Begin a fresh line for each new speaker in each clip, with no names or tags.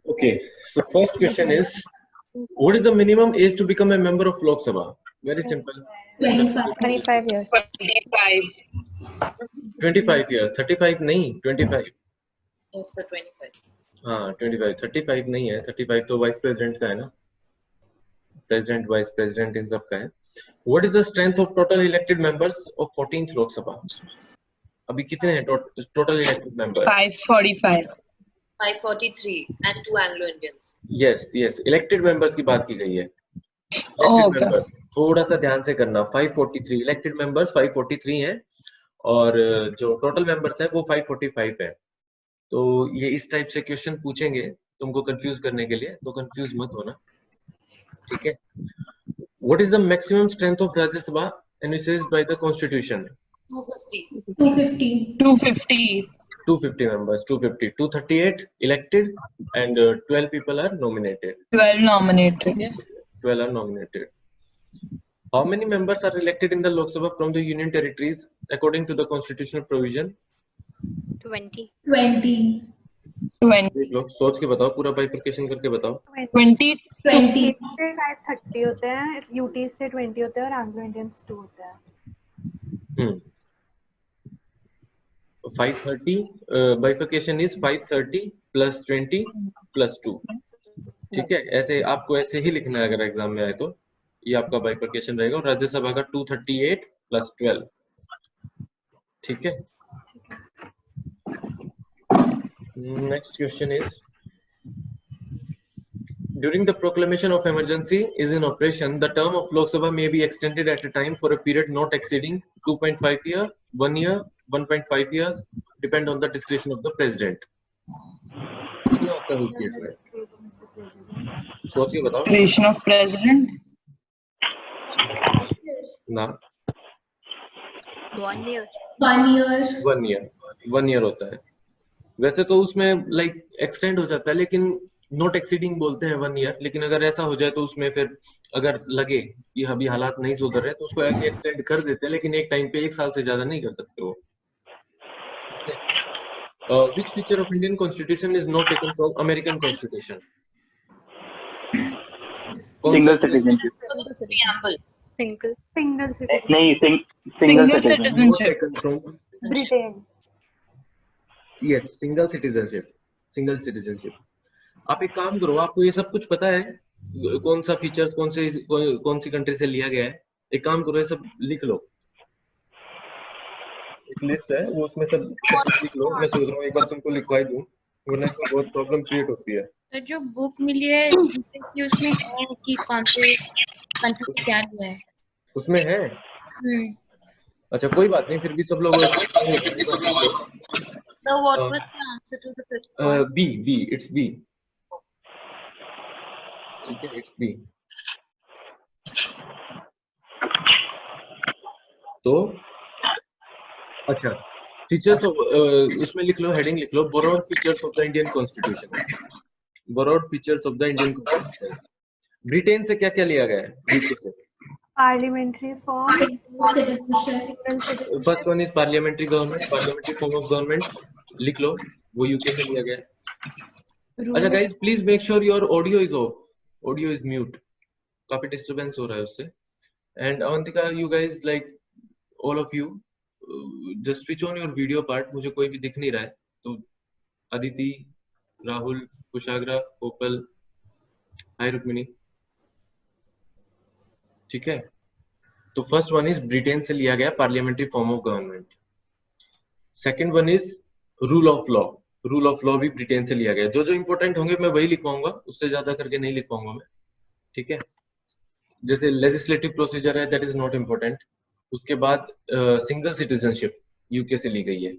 Okay, so first question is, what is the minimum age to become a member of Lok Sabha? Very simple.
25 years.
25 years. 35 नहीं, 25.
Yes, sir, 25.
हाँ 25. 35 नहीं है, 35 तो vice president का है ना, president vice president in सब का है. What is the strength of total elected members of 14th Lok Sabha? अभी कितने हैं total elected members?
545.
543 and 2 Anglo-Indians.
Yes, elected members की बात की गई है.
Oh,
Elected
okay.
members थोड़ा सा ध्यान से करना. 543 elected members 543 हैं और जो total members हैं वो 545 है. तो ये इस टाइप से क्वेश्चन पूछेंगे तुमको कंफ्यूज करने के लिए, तो कंफ्यूज मत होना, ठीक है. What is the maximum strength of Rajya Sabha envisaged by the Constitution?
250.
250.
members. 238 elected and 12 people are nominated.
12 nominated.
12 are nominated. How many members are elected in the Lok Sabha from the Union Territories according to the constitutional provision?
20.
20.
देख लो, सोच के बताओ, पूरा bifurcation करके बताओ.
20.
से 30 होते हैं, यूटी से 20 होते हैं और एंग्लो इंडियंस 2 होते हैं.
530 बाइफर्केशन इज 530 प्लस 20 प्लस 2. ठीक है, ऐसे आपको ऐसे ही लिखना है अगर एग्जाम में आए तो. ये आपका बाइफर्केशन रहेगा. और राज्यसभा का 238 प्लस 12. ठीक है. Next question is, during the proclamation of emergency is in operation, the term of Lok Sabha may be extended at a time for a period not exceeding 2.5 year, 1 year, 1.5 years, depend on the discretion of the president. कितना होता है उस case में? सोच के बताओ.
Discretion of president.
ना.
1 year.
1 year होता है. वैसे तो उसमें लाइक एक्सटेंड हो जाता है, लेकिन नॉट एक्सीडिंग बोलते हैं 1 ईयर. लेकिन अगर ऐसा हो जाए तो उसमें फिर अगर लगे कि अभी हालात नहीं सुधर रहे तो उसको आगे एक्सटेंड कर देते हैं, लेकिन एक टाइम पे 1 साल से ज्यादा नहीं कर सकते वो. Which feature of Indian Constitution is not taken from American Constitution?
Single citizenship.
Preamble.
Single
नहीं, single
Single
citizenship.
citizenship.
taken from
Britain.
yes, single citizenship. आप एक काम करो, आपको ये सब कुछ पता है कौन सा फीचर्स कौन सी कंट्री से लिया गया है. एक काम करो, ये सब लिख लो. एक लिस्ट है वो, उसमें सब लिख लो. मैं सोच रहा हूँ एक बार तुमको लिखवा दूं, वरना इसमें बहुत प्रॉब्लम क्रिएट होती है.
तो जो बुक मिली है कि उसमें है कि कौन से कंट्री से क्या लिया है.
उसमें है. अच्छा कोई बात नहीं, फिर भी सब लोग
So what was the answer to the fifth one?
B. It's B. ठीक है, it's B. तो अच्छा, फीचर्स ऑफ उसमें लिख लो, हेडिंग लिख लो, borrowed features of the Indian constitution. Borrowed features of the Indian constitution. Britain से क्या क्या लिया गया है? ब्रिटेन से
Parliamentary form.
First one is parliamentary government, parliamentary form of government. लिख लो, वो यूके से लिया गया है. अच्छा guys, please make sure your audio is of. Audio is mute. काफी डिस्टरबेंस हो रहा है उससे. And Avantika, you guys, like all of you, just switch on your video part. मुझे कोई भी दिख नहीं रहा है. तो अदिति, राहुल, कुशाग्रा, कोपल, हाय रुक्मिनी. ठीक है. तो फर्स्ट वन इज ब्रिटेन से लिया गया parliamentary form of government. Second one is rule of law. Rule of law भी ब्रिटेन से लिया गया. जो जो इंपॉर्टेंट होंगे मैं वही लिखवाऊंगा, उससे ज्यादा करके नहीं लिखवाऊंगा मैं. ठीक है. जैसे लेजिस्लेटिव प्रोसीजर है, दैट इज नॉट इम्पोर्टेंट. उसके बाद सिंगल सिटीजनशिप यूके से ली गई है.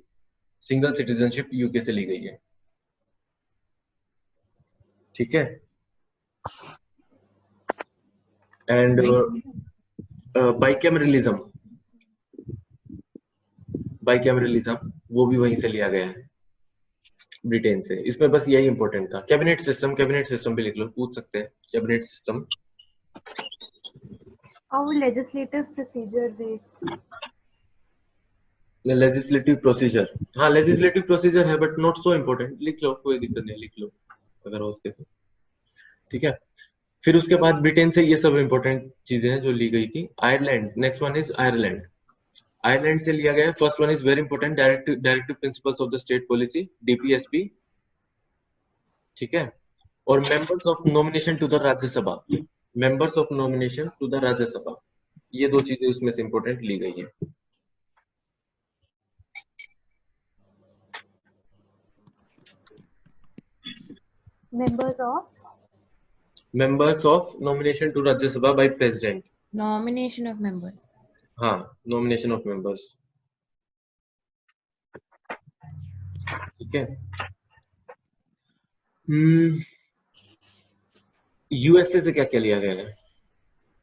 सिंगल सिटीजनशिप यूके से ली गई है. ठीक है. एंड बाइकैमरलिज्म वो भी वहीं से लिया गया है, ब्रिटेन से. इसमें बस यही इंपॉर्टेंट था. कैबिनेट सिस्टम भी लिख लो, पूछ सकते हैं. Cabinet system.
Our legislative procedure.
Legislative procedure, हाँ लेजिस्लेटिव प्रोसीजर है बट नॉट सो इम्पोर्टेंट, लिख लो कोई दिक्कत नहीं, लिख लो अगर हो सके तो, ठीक है। फिर उसके बाद ब्रिटेन से ये सब इम्पोर्टेंट चीजें हैं जो ली गई थी। Ireland, next one is Ireland. Ireland से लिया गया first one is very important, directive principles of the state policy, DPSP, ठीक है। और members of nomination to the Rajya Sabha, members of nomination to the Rajya Sabha, ये दो चीजें उसमें से इंपॉर्टेंट ली गई है। Members of nomination to Rajya Sabha by president,
Nomination of members.
हाँ नॉमिनेशन ऑफ मेंबर्स, ठीक है। यूएसए से क्या क्या लिया गया है?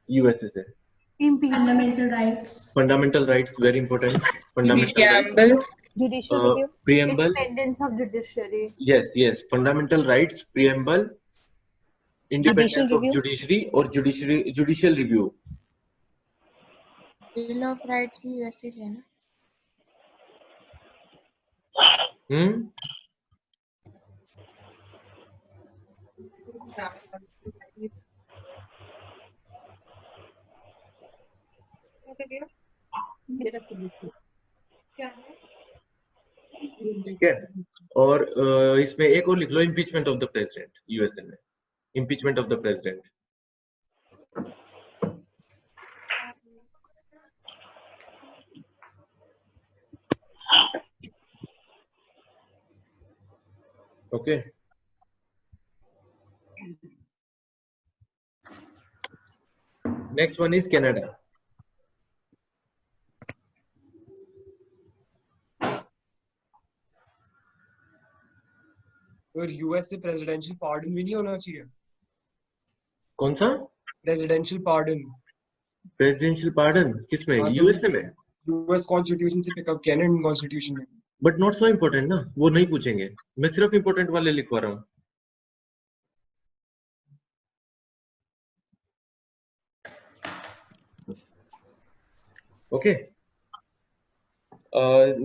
यूएसए से
Impeachment.
Fundamental rights, very important, fundamental rights,
Preamble.
Judicial review.
preamble,
Independence of judiciary.
yes fundamental rights, preamble, independence of judiciary और judicial review।
Bill of Rights भी वैसे ही है ना?
ठीक है। और इसमें एक और लिख लो, impeachment of the president, USA में impeachment of the president. Okay, next one is Canada.
और यूएस से प्रेसिडेंशियल पार्डन भी नहीं होना चाहिए?
कौन सा
प्रेसिडेंशियल पार्डन?
प्रेसिडेंशियल पार्डन किसमें? यूएसए में?
यूएस कॉन्स्टिट्यूशन से पिकअप किया ना, इंडियन कॉन्स्टिट्यूशन में।
बट नॉट सो इम्पोर्टेंट ना, वो नहीं पूछेंगे, मैं सिर्फ इम्पोर्टेंट वाले लिखवा रहा हूँ। Okay,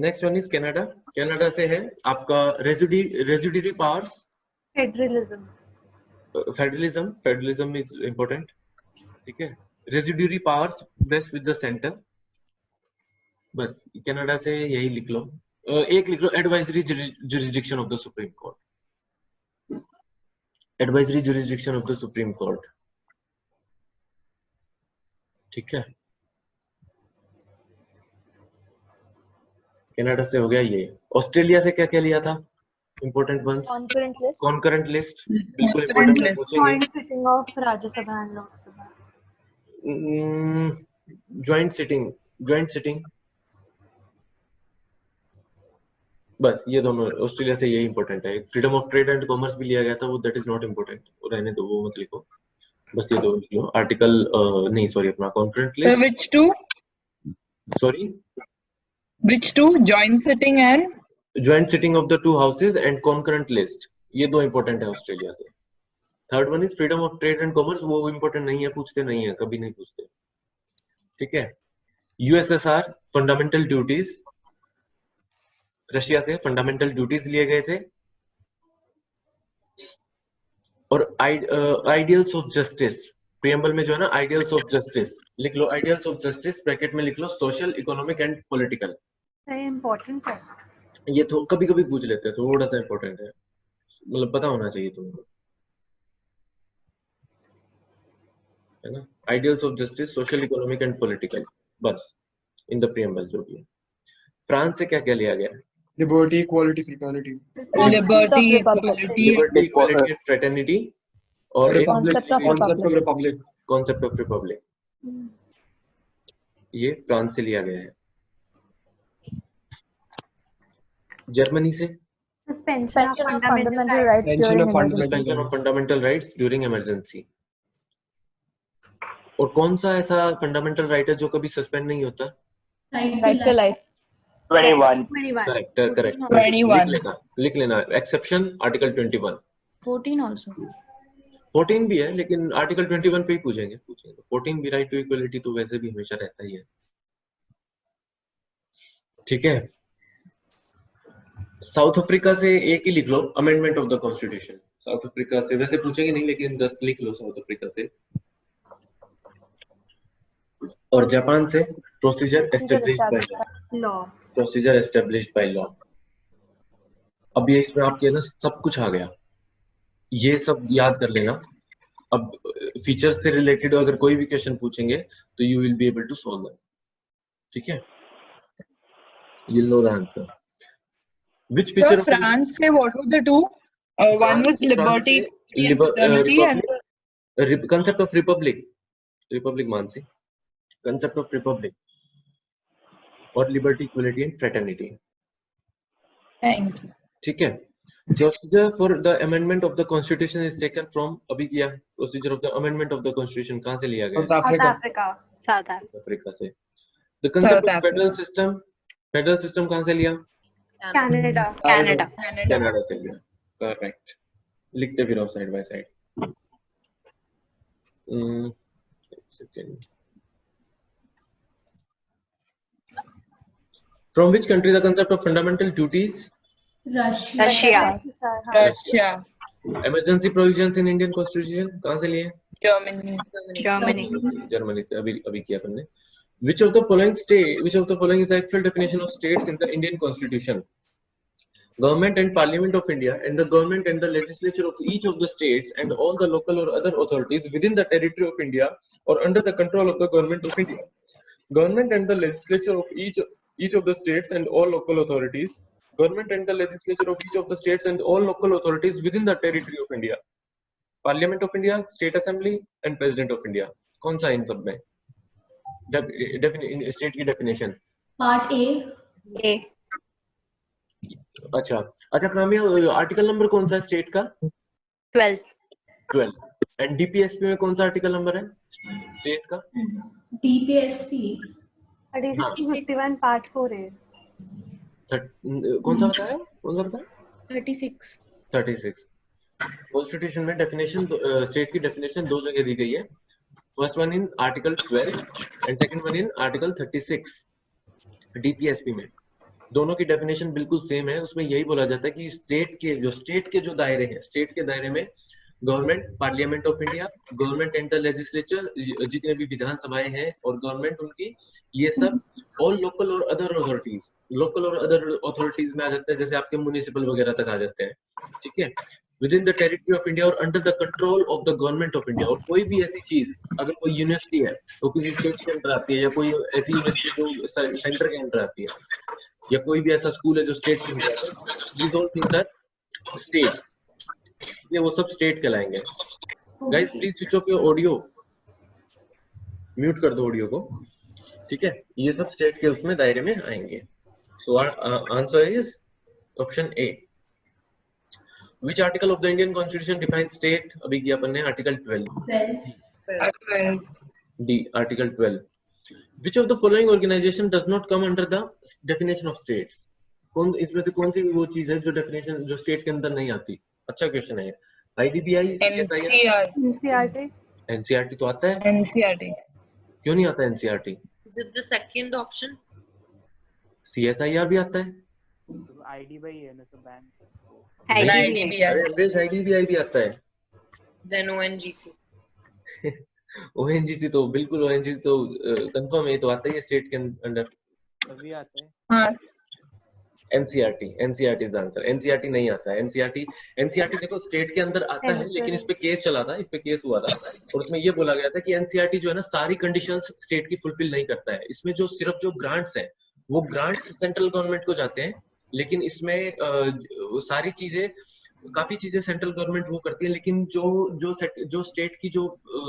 next one is Canada. Canada से है आपका residuary powers, federalism is important, ठीक है। Residuary powers vest with the centre, बस कनाडा से यही लिख लो। एक लिख लो, advisory jurisdiction of the supreme court, advisory jurisdiction of the supreme court, ठीक है। कनाडा से हो गया ये। ऑस्ट्रेलिया से क्या क्या लिया था? इंपॉर्टेंट वंस, कॉन्करेंट लिस्ट, बिल्कुल इंपॉर्टेंट है, पूछेंगे।
Joint sitting of Rajya Sabha and Lok Sabha.
Joint sitting, बस ये दोनों ऑस्ट्रेलिया से यही इंपॉर्टेंट है। Freedom of trade and commerce भी लिया गया था, वो दैट इज नॉट इंपॉर्टेंट, रहने दो, वो मत लिखो, बस ये दो लिख लो। आर्टिकल नहीं सॉरी, अपना concurrent list,
Which two?
Sorry
Which two? Joint sitting and
joint sitting of the two houses and concurrent list, ये दो इंपॉर्टेंट है ऑस्ट्रेलिया से। Third one is freedom of trade and commerce, वो important नहीं है, पूछते नहीं है, कभी नहीं पूछते, ठीक है। यूएसएसआर, फंडामेंटल ड्यूटीज, रशिया से फंडामेंटल ड्यूटीज लिए गए थे। और आइडियल्स ऑफ जस्टिस, प्रियम्बल में जो है ना, आइडियल्स ऑफ जस्टिस लिख लो, आइडियल्स ऑफ जस्टिस ब्रैकेट में लिख लो, social, economic and political.
Important है
ये तो कभी कभी पूछ लेते हैं, थोड़ा सा इंपॉर्टेंट है, मतलब पता होना चाहिए तुमको, है ना। Ideals of justice, social, economic and political, बस इन द प्रियम्बल जो भी है। फ्रांस से क्या क्या लिया गया?
Liberty, equality, fraternity,
liberty, equality, fraternity, और एक
concept of Republic,
concept of Republic, ये फ्रांस से लिया गया है। जर्मनी से
suspension of fundamental rights
Suspension
during
of fundamental
emergency।
Suspension of fundamental rights during emergency. और कौन सा ऐसा फंडामेंटल राइट है जो कभी सस्पेंड नहीं होता?
Right to life।
21.
21।
करेक्ट
21.
लिख लेना एक्सेप्शन आर्टिकल 21।
14 also।
14 भी है, लेकिन आर्टिकल 21 पे ही पूछेंगे। 14 भी, राइट टू इक्वलिटी तो वैसे भी हमेशा रहता ही है। ठीक है। साउथ अफ्रीका से एक ही लिख लो, amendment of the constitution. South Africa से वैसे पूछेंगे नहीं, लेकिन 10 लिख लो साउथ अफ्रीका से। और जापान से procedure established by
law.
Procedure established by law. अब ये इसमें आपके ना सब कुछ आ गया, ये सब याद कर लेना। अब फीचर्स से रिलेटेड अगर कोई भी क्वेश्चन पूछेंगे तो you will be able to solve that. ठीक है, you know the answer. Which
So
feature of
France से what were the two? One was liberty, fraternity, and
concept of republic, republic Mansi, concept of republic और liberty, equality and fraternity।
thank you.
ठीक है। Procedure for the amendment of the constitution is taken from, अभी किया procedure of the amendment of the constitution कहाँ से लिया गया?
South
south
Africa.
Africa.
Africa से। The concept
South
of federal system कहाँ से लिया?
कनाडा।
Canada.
कनाडा से लिया। करेक्ट, लिखते फिर side by side. From which country the concept of fundamental duties?
Russia.
Russia,
Emergency provisions in Indian constitution कहाँ से लिए?
Germany,
Germany.
जर्मनी से। अभी किया तुमने। Which of the following is the actual definition of states in the Indian constitution? Government and Parliament of India and the government and the legislature of each of the states and all the local or other authorities within the territory of India or under the control of the government of India. Government and the legislature of each of the states and all local authorities. Government and the legislature of each of the states and all local authorities within the territory of India. Parliament of India, State Assembly and President of India. कौन सा इन सब में? State की definition.
Part A.
अच्छा Kamya, article number कौन सा है state का?
12.
एंड डीपीएसपी में कौन सा आर्टिकल नंबर है स्टेट का?
DPSP.
3651 पार्ट 4 है।
कौन सा बताया?
36.
36। कॉन्स्टिट्यूशन में डेफिनेशन, स्टेट की डेफिनेशन दो जगह दी गई है। First one in article 12 and second one in article 36। DPSP में दोनों की डेफिनेशन बिल्कुल सेम है। उसमें यही बोला जाता है कि स्टेट के जो दायरे हैं, स्टेट के दायरे में government, parliament of India, government and the legislature, जितने भी विधानसभाएं हैं और गवर्नमेंट उनकी, ये सब ऑल लोकल और अदर अथॉरिटीज में आ जाते हैं, जैसे आपके म्युनिसिपल वगैरह तक आ जाते हैं। ठीक है, within the territory of India और under the control of the government of India. और कोई भी ऐसी चीज, अगर कोई यूनिवर्सिटी है वो किसी स्टेट के अंडर आती है, या कोई ऐसी यूनिवर्सिटी जो सेंटर के अंडर आती है, या कोई भी ऐसा स्कूल है जो स्टेट के अंदर आता है, these all things are states। ये वो सब स्टेट कहलाएंगे। Guys please switch off your audio, mute कर दो ऑडियो को। ठीक है, ये सब स्टेट के उसमें दायरे में आएंगे। So answer is option A. Which article of the Indian Constitution defines state? अभी किया अपन ने article 12। D, article 12। Which of the following organization does not come under the definition of states? इसमें से कौन सी वो चीज है जो डेफिनेशन, जो स्टेट के अंदर नहीं आती? अच्छा क्वेश्चन है। IDBI, NCERT तो आता है।
NCERT
क्यों नहीं आता NCERT?
Is it the second option?
CSIR भी आता है।
IDBI है ना, तो बैंक।
IDBI भी आता है।
Then ONGC.
ONGC तो बिल्कुल, ONGC तो कंफर्म है, तो आता ही है स्टेट के अंडर।
अभी आते हैं।
हाँ,
NCERT इज आंसर। NCERT नहीं आता है। NCERT देखो स्टेट के अंदर आता है, लेकिन इस पे केस चला था, इस पे केस हुआ था और उसमें ये बोला गया था कि NCERT जो है ना सारी कंडीशंस स्टेट की फुलफिल नहीं करता है। इसमें जो सिर्फ जो ग्रांट्स हैं वो ग्रांट्स सेंट्रल गवर्नमेंट को जाते हैं, लेकिन इसमें सारी चीजें, काफी चीजें सेंट्रल गवर्नमेंट वो करती है, लेकिन जो स्टेट की जो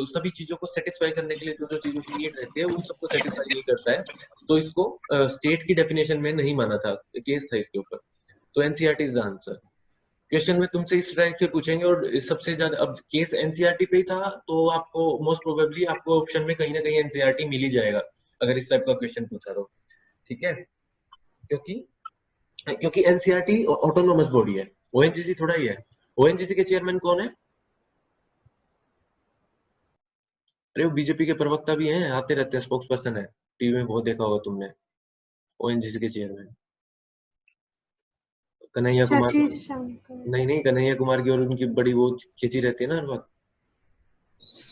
सभी चीजों को सेटिस्फाई करने के लिए जो चीजों की नीड रहती है उन सबको सेटिस्फाई नहीं करता है, तो इसको स्टेट की डेफिनेशन में नहीं माना था, केस था इसके ऊपर। तो NCERT is the answer. Question में तुमसे इस टाइप से पूछेंगे और सबसे ज्यादा अब केस NCERT पे ही था, तो आपको मोस्ट प्रोबेबली आपको ऑप्शन में कहीं ना कहीं NCERT मिल ही जाएगा अगर इस टाइप का क्वेश्चन पूछा तो। ठीक है, क्योंकि NCERT ऑटोनोमस बॉडी है, ONGC थोड़ा ही है। ONGC के चेयरमैन कौन है? अरे वो बीजेपी के प्रवक्ता भी हैं, आते रहते हैं, स्पोक्स पर्सन है, टीवी में बहुत देखा होगा तुमने। ओएनजीसी के चेयरमैन? कन्हैया कुमार।
शशि शंकर।
नहीं, कन्हैया कुमार की और उनकी बड़ी वो खिंची रहती है ना हर वक्त।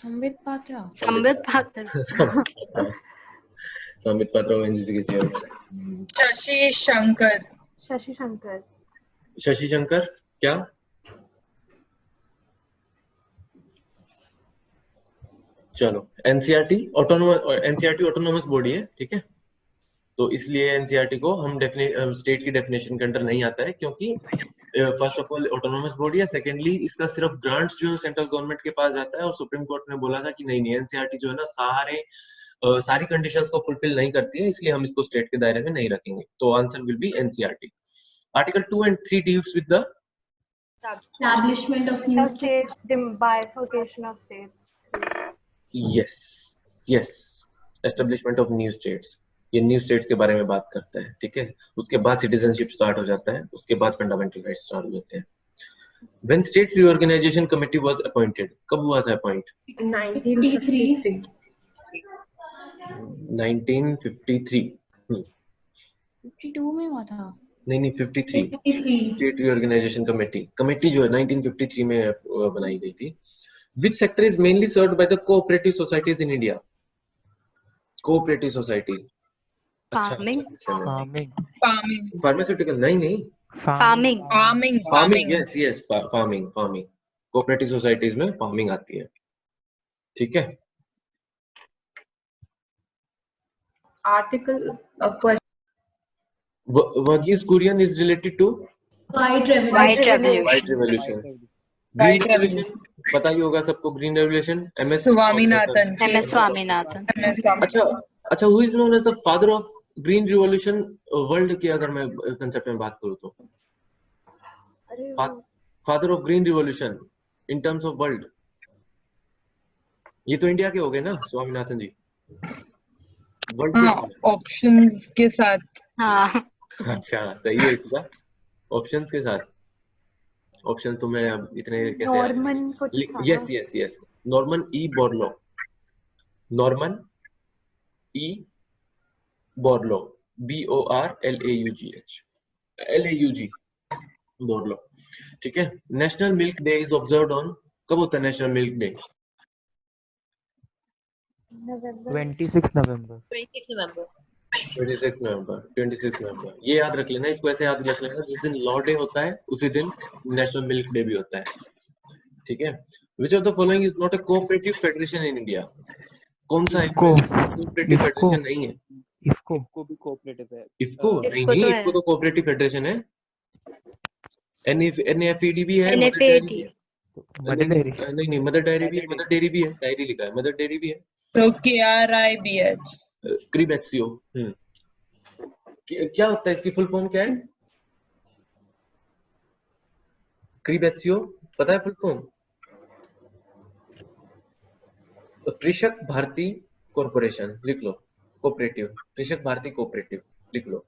संबित पात्रा।
संबित पात्रा ओएनजीसी के चेयरमैन।
शशि शंकर।
शशि शंकर।
शशि शंकर क्या? चलो, एनसीईआरटी ऑटोनोमस बॉडी है, ठीक है, तो इसलिए एनसीईआरटी को हम स्टेट की डेफिनेशन के अंडर नहीं आता है, क्योंकि first of all autonomous body है, सेकेंडली इसका सिर्फ ग्रांट्स जो है सेंट्रल गवर्नमेंट के पास जाता है, और सुप्रीम कोर्ट ने बोला था कि नहीं एनसीईआरटी जो है ना सारी कंडीशंस को फुलफिल नहीं करती है, इसलिए हम इसको स्टेट के दायरे में नहीं रखेंगे। तो answer will be NCERT. Article 2 and 3 deals with the
Establishment of new
states, bifurcation of states.
yes establishment of new states। ये न्यू स्टेट्स के बारे में बात करता है, ठीक है, उसके बाद सिटीजनशिप स्टार्ट हो जाता है, उसके बाद फंडामेंटल राइट्स स्टार्ट हो जाते हैं। When state reorganization committee was appointed, कब हुआ था अपॉइंट?
1953.
1953।
52 में हुआ था।
नहीं 53।
53.
स्टेट रीऑर्गेनाइजेशन कमेटी जो है 1953 में बनाई गई थी। Which sector is mainly served by the cooperative societies in India? Cooperative society।
Farming.
Pharmaceutical नहीं।
Farming.
Yes, farming। Cooperative societies में फार्मिंग आती है, ठीक है।
Article
Verghese Kurian is related to
White Revolution.
White Revolution। Green Revolution पता ही होगा सबको। Green revolution MS
Swaminathan.
अच्छा who is known as the father of green revolution world की अगर मैं कंसेप्ट में बात करूँ तो? Father of green revolution in terms of world, ये तो इंडिया के हो गए ना स्वामीनाथन जी। वर्ल्ड
ऑप्शंस के साथ।
हाँ
अच्छा सही है इसका, ऑप्शंस के साथ। ऑप्शन तो मैं अब इतने कैसे
नॉर्मन कुछ था।
Yes Norman E Borlaug. Norman E Borlaug BORLAUG Borlaug, ठीक है। National milk day is observed on, कब होता है नेशनल मिल्क डे?
26 नवंबर।
26
26 नवंबर। ये याद रख लेना, इसको ऐसे याद रख लेना, जिस दिन लॉ डे होता है उसी दिन नेशनल मिल्क डे भी होता है, ठीक है। Which of the following is not a cooperative federation in India? कौन सा कोऑपरेटिव फेडरेशन नहीं है?
इफको भी कोऑपरेटिव है।
इफको नहीं, इफको तो कोऑपरेटिव फेडरेशन है। NAFED भी है, मदर डेयरी भी है, मदर डेयरी भी है, डायरी लिखा है, मदर डेयरी भी है।
तो KRIBH।
क्रिबेट्सियो। क्या होता है इसकी फुल फॉर्म क्या है? क्रिबेट्सियो पता है फुल फॉर्म? कृषक भारती कॉर्पोरेशन लिख लो, कोऑपरेटिव, कृषक भारती कोऑपरेटिव लिख लो,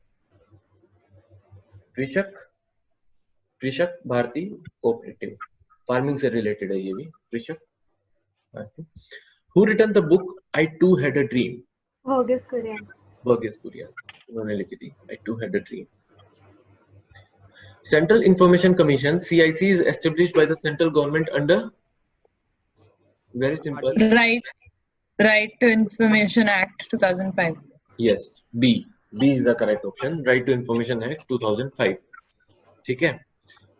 कृषक भारती कोऑपरेटिव, फार्मिंग से रिलेटेड है ये भी, कृषक Bharti. Who written the book I Too Had a Dream?
Varghese Kurien
उन्होंने लिखी थी I Too Had a Dream। Central Information Commission CIC is established by the central government under, very simple,
Right to Information Act 2005।
yes, B is the correct option, Right to Information Act 2005, ठीक है।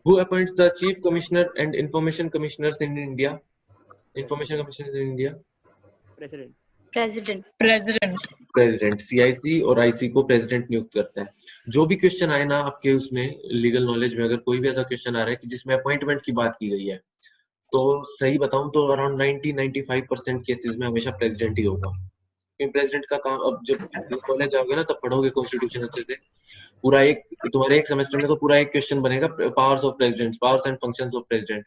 Who appoints the Chief Commissioner and Information Commissioners in India? Information Commissioners in India? President. CIC और IC को president नियुक्त करता है। जो भी question आए ना आपके उसमें लीगल नॉलेज में, अगर कोई भी ऐसा क्वेश्चन आ रहा है कि जिसमें अपॉइंटमेंट की बात की गई है, तो सही बताऊं तो अराउंड 90-95% केसेस में हमेशा प्रेसिडेंट ही होगा, क्योंकि प्रेसिडेंट का काम, अब जब कॉलेज जाओगे ना तब पढ़ोगे कॉन्स्टिट्यूशन अच्छे से, पूरा तुम्हारे एक सेमेस्टर में तो पूरा एक क्वेश्चन बनेगा powers of president, powers and functions of president.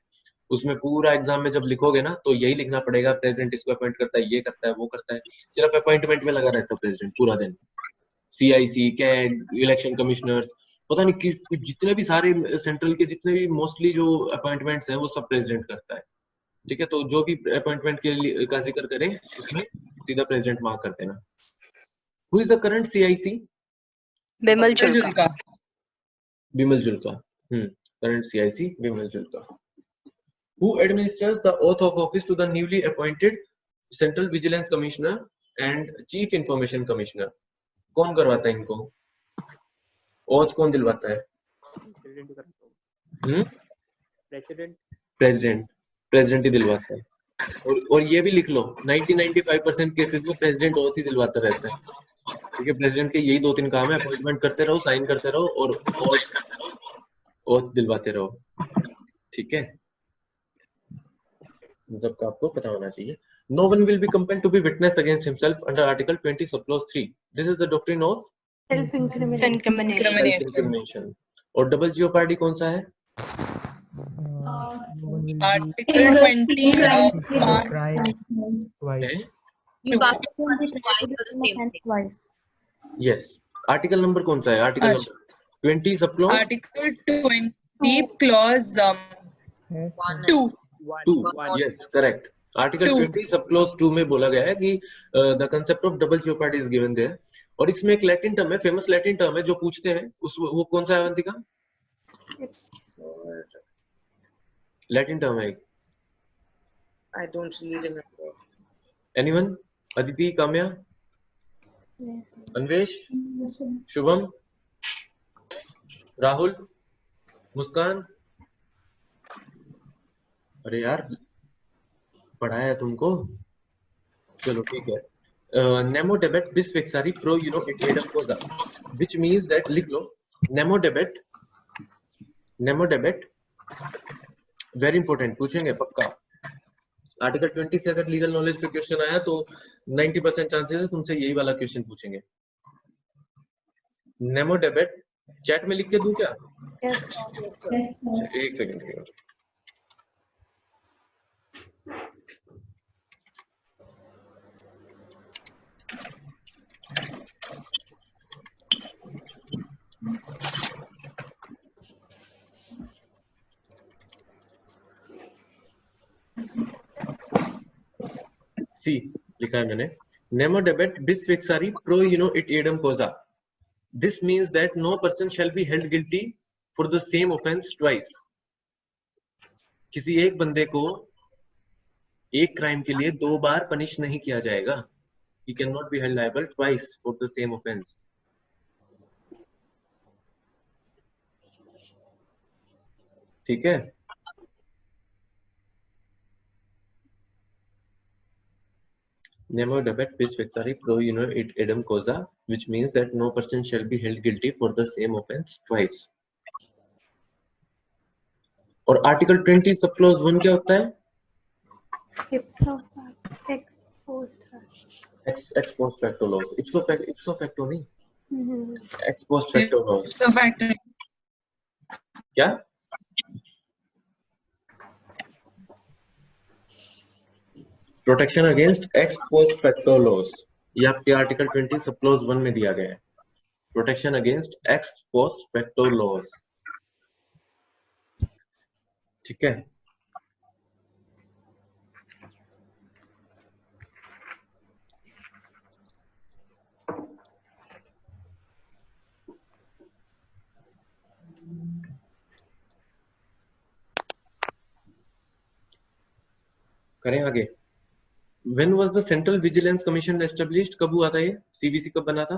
उसमें पूरा एग्जाम में जब लिखोगे ना तो यही लिखना पड़ेगा, प्रेसिडेंट इसको अपॉइंट करता है, ये करता है, वो करता है, सिर्फ अपॉइंटमेंट में लगा रहता है प्रेसिडेंट पूरा दिन। CIC, कैग, इलेक्शन कमिश्नर्स, पता नहीं कि जितने भी सारे सेंट्रल के जितने भी मोस्टली जो अपॉइंटमेंट्स हैं वो सब प्रेसिडेंट करता है, ठीक है। तो जो भी अपॉइंटमेंट के लिए का जिक्र करें उसमें सीधा प्रेसिडेंट मार्क करते हैं ना। Who is the current CIC?
Bimal Julka.
Bimal Julka. Current CIC Bimal Julka. Who administers the oath of office to the newly appointed Central Vigilance Commissioner and Chief Information Commissioner? कौन करवाता है इनको? ओथ कौन दिलवाता है? प्रेसिडेंट ही दिलवाता है। और ये भी लिख लो, 90-95% केसेस में प्रेसिडेंट ओथ ही दिलवाता रहता है, क्योंकि प्रेसिडेंट के यही 2-3 काम है, अपॉइंटमेंट करते रहो, साइन करते रहो और ओथ दिलवाते रहो। ठीक है, सबका आपको पता होना चाहिए। No one will be compelled to be witness against himself under Article 20 subclause 3. This is the doctrine of self-incrimination. और डबल जियोपार्डी कौन सा है?
Article 20
You can't be punished twice for the same thing.
Twice.
Yes. Article number कौन सा है? Article number 20 subclause
Article 20 clause 2.
Yes, correct. Article 20 subclause 2 में बोला गया है कि the concept of double jeopardy is given there. और इसमें एक लैटिन टर्म है, फेमस लैटिन टर्म है जो पूछते हैं, उस वो कौन सा है अवंतिका? लैटिन टर्म है।
I don't really remember.
Anyone? Aditi, Kamya, Anvesh, Shubham, Rahul, Muskan? अरे यार पढ़ाया तुमको, चलो ठीक है। Nemo debet bis vexari pro uno et edam cosa, which means that, लिख लो, Nemo debet very important, पूछेंगे पक्का। आर्टिकल 20 से अगर लीगल नॉलेज पे क्वेश्चन आया तो 90% चांसेस है तुमसे यही वाला क्वेश्चन पूछेंगे। Nemo debet चैट में लिख के दूं क्या? एक सेकंड। सी लिखा है मैंने, Nemo debet bis vexari pro uno et edam causa. This means that no person shall be held guilty for the same offense twice. किसी एक बंदे को एक क्राइम के लिए 2 बार पनिश नहीं किया जाएगा। He cannot be held liable twice for the same offense. ठीक है, Nemo debet bis vexari pro uno et edam causa, which means that no person shall be held guilty for the same offense twice. और article 20 sub clause 1 क्या होता है? ex post facto laws. ipso facto नहीं, ex post facto laws.
ipso facto
क्या? Protection against x post facto loss, ये आपके article 20 sub clause 1 में दिया गया है। Protection against x post facto loss. ठीक है, करें आगे। When was the Central Vigilance Commission established? कब हुआ था ये? CVC कब बना था?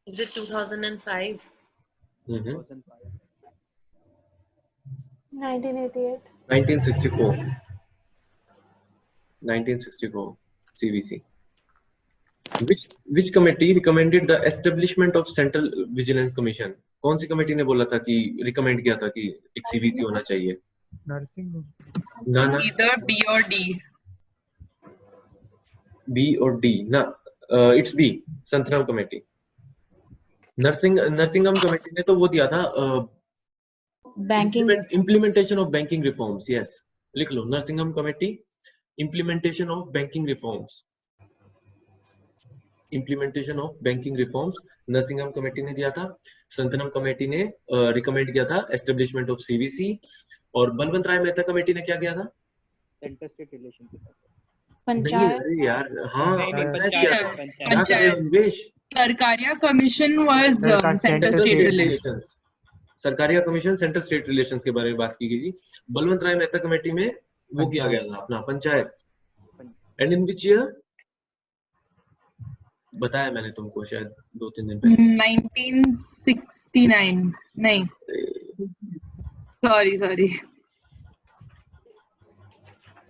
Is it 2005?
1988.
1964 CVC. Which committee recommended the establishment of Central Vigilance Commission? कौन सी कमेटी ने बोला था कि रिकमेंड किया था कि एक CVC होना चाहिए?
नर्सिंग
ना
either B or D.
B और D ना, it's B, Santaram committee. Narasimham committee ने तो वो दिया था
banking
implementation of banking reforms. Yes, लिख लो, Narasimham committee implementation of banking reforms. Implementation of banking reforms Narasimham committee ने दिया था। संतनम कमेटी ने रिकमेंड किया था एस्टेब्लिशमेंट ऑफ CVC। और बलवंत राय मेहता कमेटी ने क्या किया था? नहीं
पंचायत
अरे यार, हाँ
नहीं नहीं
पंचायत
पंचायत
क्या था?
पंचायत
क्या कर रहे हो Anvesh?
Sarkaria Commission was
Center
Center
central
State
state
Relations.
Relations, Sarkaria commission central state relations के बारे में बात की गई थी। बलवंत राय मेहता कमेटी में वो किया गया था अपना panchayat. And in which year? बताया मैंने तुमको शायद 2-3 दिन पहले।
1969 नहीं, सॉरी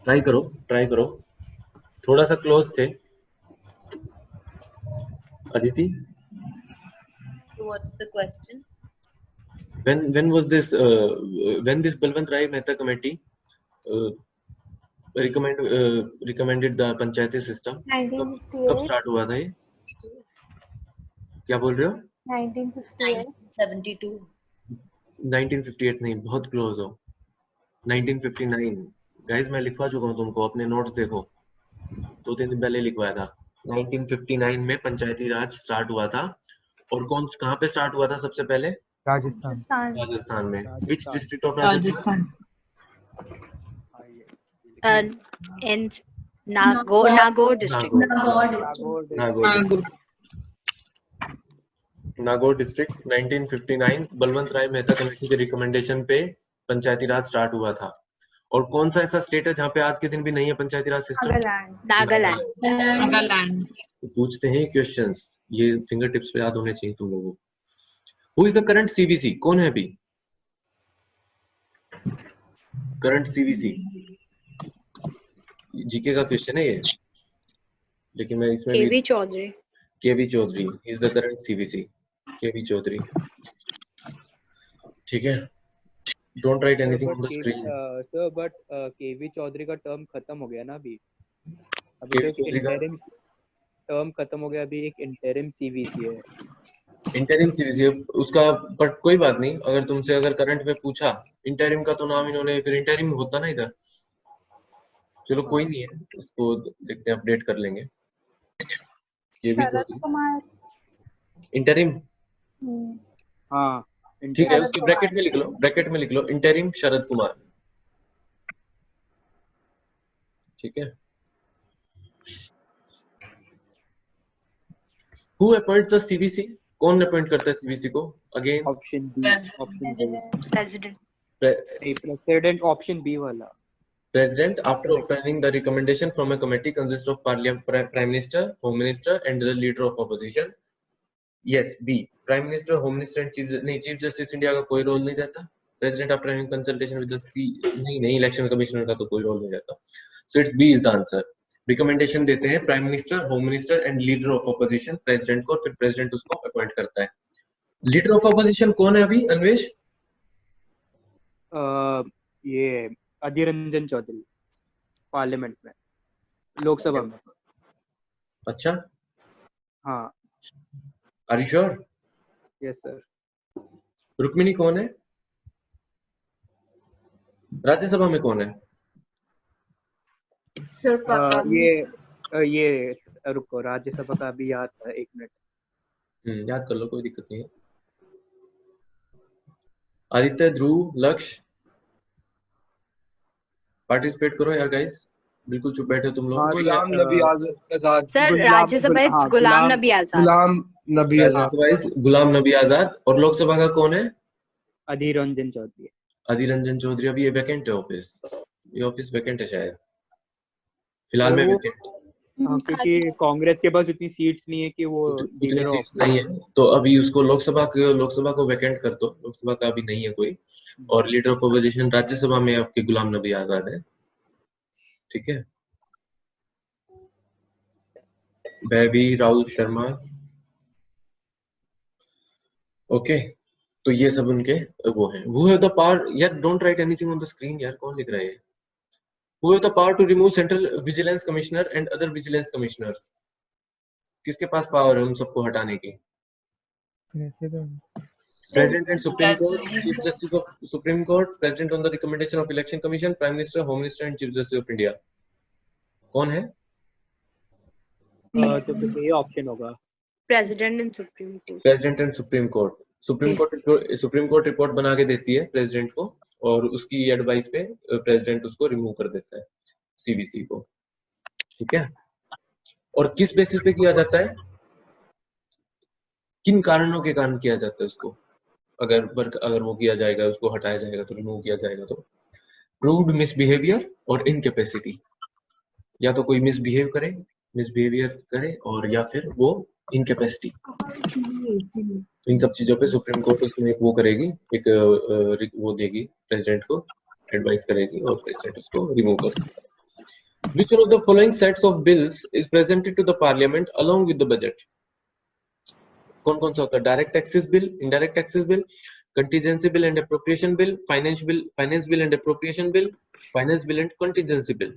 ट्राई करो, थोड़ा सा क्लोज थे। Aditi,
So what's the question?
when was this when this Balwant Rai Mehta committee recommended the panchayati system? कब
1958
स्टार्ट हुआ था ये? क्या बोल रहे हो?
1958
1972.
1958 नहीं, बहुत क्लोज हो। 1959 गाइस, मैं लिखवा चुका हूँ तुमको, अपने नोट्स देखो, 2-3 दिन पहले लिखवाया था। 1959 में पंचायती राज स्टार्ट हुआ था। और कहाँ पे स्टार्ट हुआ था सबसे पहले?
राजस्थान।
राजस्थान में। Which district of Rajasthan?
In Nagaur district.
Nagaur district. 1959 Balwant Rai Mehta committee के रिकमेंडेशन पे पंचायती राज स्टार्ट हुआ था। और कौन सा ऐसा स्टेट है जहाँ पे आज के दिन भी नहीं है पंचायती राज सिस्टम?
Nagaland.
तो पूछते हैं क्वेश्चंस, ये फिंगर टिप्स पे याद होने चाहिए तुम लोगों को। Who is the current CVC? कौन है अभी करंट सीवीसी? जीके का क्वेश्चन है ये, लेकिन मैं इसमें
KV Chaudhary.
KV Chaudhary is the current CVC. KV Chaudhary, ठीक है। Don't write anything on the screen.
Sir but KV Chaudhary का टर्म खत्म हो गया ना अभी तो इंटरिम टर्म खत्म हो गया, अभी एक इंटरिम सीवीसी है।
इंटरिम सीवीसी उसका, बट कोई बात नहीं, अगर तुमसे अगर करंट में पूछा इंटरिम का तो नाम इन्होंने, फिर इंटरिम होता ना इधर। चलो कोई नहीं है, उसको देखते हैं, अपडेट कर लेंगे।
शरद कुमार
इंटरिम,
हाँ
ठीक है, उसके ब्रैकेट में लिख लो इंटरिम शरद कुमार, ठीक है। Who appoints the CVC? कौन अपॉइंट करता है सीवीसी को? Again
option B
President.
President, option B वाला।
President, after obtaining the recommendation from a committee consists of Parliament, Prime Minister, Home Minister, and the Leader of Opposition. Yes, B. Prime Minister, Home Minister, and Chief Justice India का कोई role नहीं रहता. President after having consultation with the नहीं Election Commissioner का तो कोई role नहीं रहता. So it's B is the answer. Recommendation देते हैं Prime Minister, Home Minister, and Leader of Opposition President को, फिर President उसको अपॉइंट करता है. Leader of Opposition कौन है अभी अन्वेष?
ये अधीर रंजन चौधरी, पार्लियामेंट में, लोकसभा में।
अच्छा,
हाँ।
Are you sure?
Yes sir.
Rukmini कौन है? राज्यसभा में कौन है?
ये रुको, राज्यसभा का अभी याद था, 1 मिनट।
याद कर लो, कोई दिक्कत नहीं है। आदित्य, ध्रुव, लक्ष्य, पार्टिसिपेट करो यार गाइस, बिल्कुल चुप बैठे हो तुम लोग।
गुलाम नबी आजाद
सर, राज्यसभा गुलाम नबी आजाद।
गुलाम नबी आजाद। और लोकसभा का कौन है?
अधीर रंजन चौधरी।
अधीर रंजन चौधरी। अभी ये वैकेंट है ऑफिस, ये ऑफिस वैकेंट है शायद फिलहाल में वैकेंट,
क्योंकि कांग्रेस के पास उतनी सीट्स नहीं है कि वो
उतनी सीट्स नहीं है, तो अभी उसको लोकसभा को वैकेंट कर दो। लोकसभा का अभी नहीं है कोई। और लीडर ऑफ अपोजिशन राज्यसभा में आपके गुलाम नबी आजाद है, ठीक है। Baby, Rahul Sharma, okay. तो ये सब उनके वो हैं। Who have the power? यार don't write anything on the screen यार, कौन लिख रहा है? Who have the power to remove Central Vigilance Commissioner and other Vigilance Commissioners? किसके पास पावर है उन सबको हटाने की? President and Supreme Court, Chief Justice of Supreme Court, President on the recommendation of Election Commission, Prime Minister, Home Minister and Chief Justice of India. कौन है?
तो ये ऑप्शन होगा
President and Supreme Court.
President and Supreme Court. Supreme court report बना के देती है president को, और उसकी एडवाइस पे प्रेसिडेंट उसको रिमूव कर देता है सीवीसी को, ठीक है, और किस बेसिस पे किया जाता है, किन कारणों के कारण किया जाता है उसको, अगर वो किया जाएगा, उसको हटाया जाएगा तो रिमूव किया जाएगा तो प्रूव्ड मिसबिहेवियर और इनकैपेसिटी, या तो कोई मिसबिहेवियर करे और या फिर वो इनकैपेसिटी। इन सब चीजों पे सुप्रीम कोर्ट उसमें एक वो करेगी, एक वो देगी प्रेसिडेंट को, एडवाइस करेगी और प्रेसिडेंट उसको रिमूव कर सकता है। Which one of the following sets of bills is presented to the parliament along with the budget? कौन कौन सा होता है, direct taxes bill, indirect taxes bill, contingency bill and appropriation bill, finance bill and appropriation bill, finance bill and contingency bill.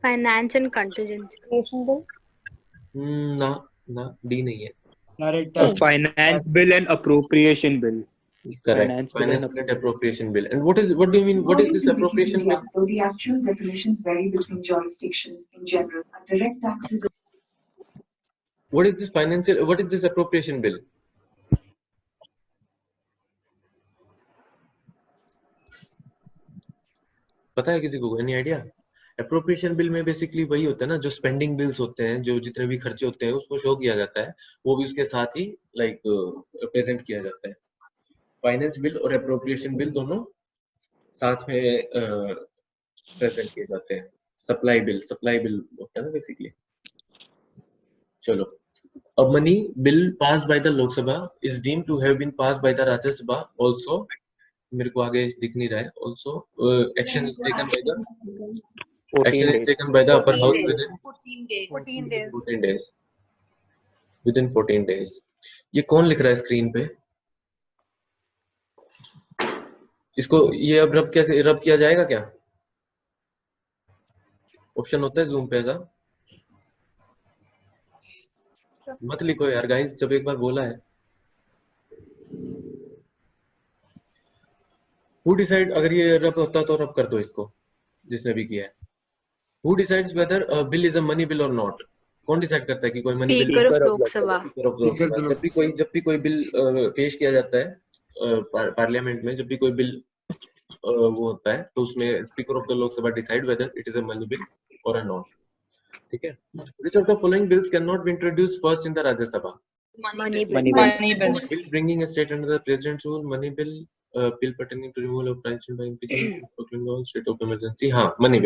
Finance and contingency bill
ना D नहीं है।
Finance bill and appropriation bill.
Correct. Finance bill and appropriation bill. And what do you mean? What is this appropriation bill?
Though the actual definitions vary between jurisdictions, in general, a direct tax is.
What is this financial? What is this appropriation bill? पता है किसी को? Any idea? Appropriation bill में basically वही होता है ना, जो spending bills होते हैं, जो जितने भी खर्चे होते हैं उसको शो किया जाता है, वो भी उसके साथ ही प्रेजेंट किया जाता है। फाइनेंस बिल और अप्रोप्रिएशन बिल दोनों साथ में प्रेजेंट किए जाते हैं। सप्लाई बिल होता है ना बेसिकली। चलो, a money bill passed by the Lok Sabha is deemed to have been passed by the Rajya Sabha also, मेरे को आगे दिख नहीं रहा है, also action is taken by the upper house within 14 days, within 14 days। ये कौन लिख रहा है स्क्रीन पे? इसको ये अब रब किया जाएगा क्या? ऑप्शन होता है जूम पे ऐसा? मत लिखो यार गाइस, जब एक बार बोला है। Who decide, अगर ये रब होता तो रब कर दो इसको, जिसने भी किया है। Who decides whether a bill is a money bill or not? कौन डिसाइड करता है कि कोई money bill?
Speaker of Lok Sabha.
जब भी कोई बिल पेश किया जाता है पार्लियामेंट में, जब भी कोई बिल वो होता है तो उसमें speaker of the Lok Sabha decide whether it is a money bill और अ नॉट। ठीक है। Which of the following bills cannot be introduced first in the Rajya Sabha?
Money
bill. Bill bringing a state under the president's rule, money bill, bill pertaining to removal of president by impeachment, proclaiming law, state of emergency. हाँ, money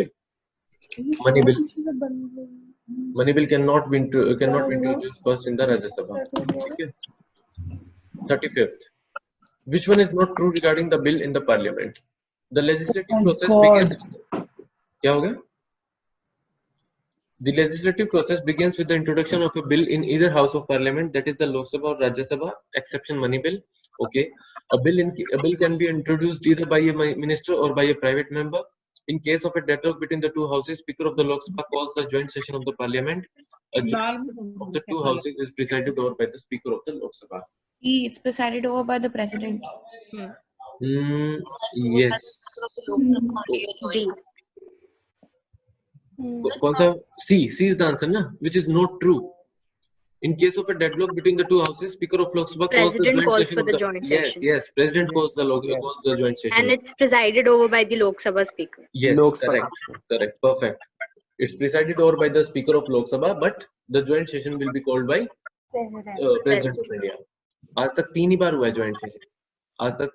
bill cannot be introduced first in the Rajya Sabha. ठीक है। 35th. Which one is not true regarding the bill in the parliament? The legislative process begins. क्या हो गया? The legislative process begins with the introduction of a bill in either house of parliament, that is the Lok Sabha or Rajya Sabha, exception money bill. Okay, a bill can be introduced either by a minister or by a private member. In case of a deadlock between the two houses, Speaker of the Lok Sabha calls the joint session of the parliament. A joint of the two houses is presided over by the Speaker of the Lok Sabha.
It's presided over by the president.
Yes. कौन सा? C is the answer ना? Which is not true. In case of a deadlock between the two houses, Speaker of Lok Sabha calls the joint session of the joint session. Yes, President calls the joint session.
And it's presided over by the Lok Sabha Speaker.
Yes, correct, perfect. It's presided over by the Speaker of Lok Sabha, but the joint session will be called by President of India. आज तक 3 ही बार हुआ है joint session. आज तक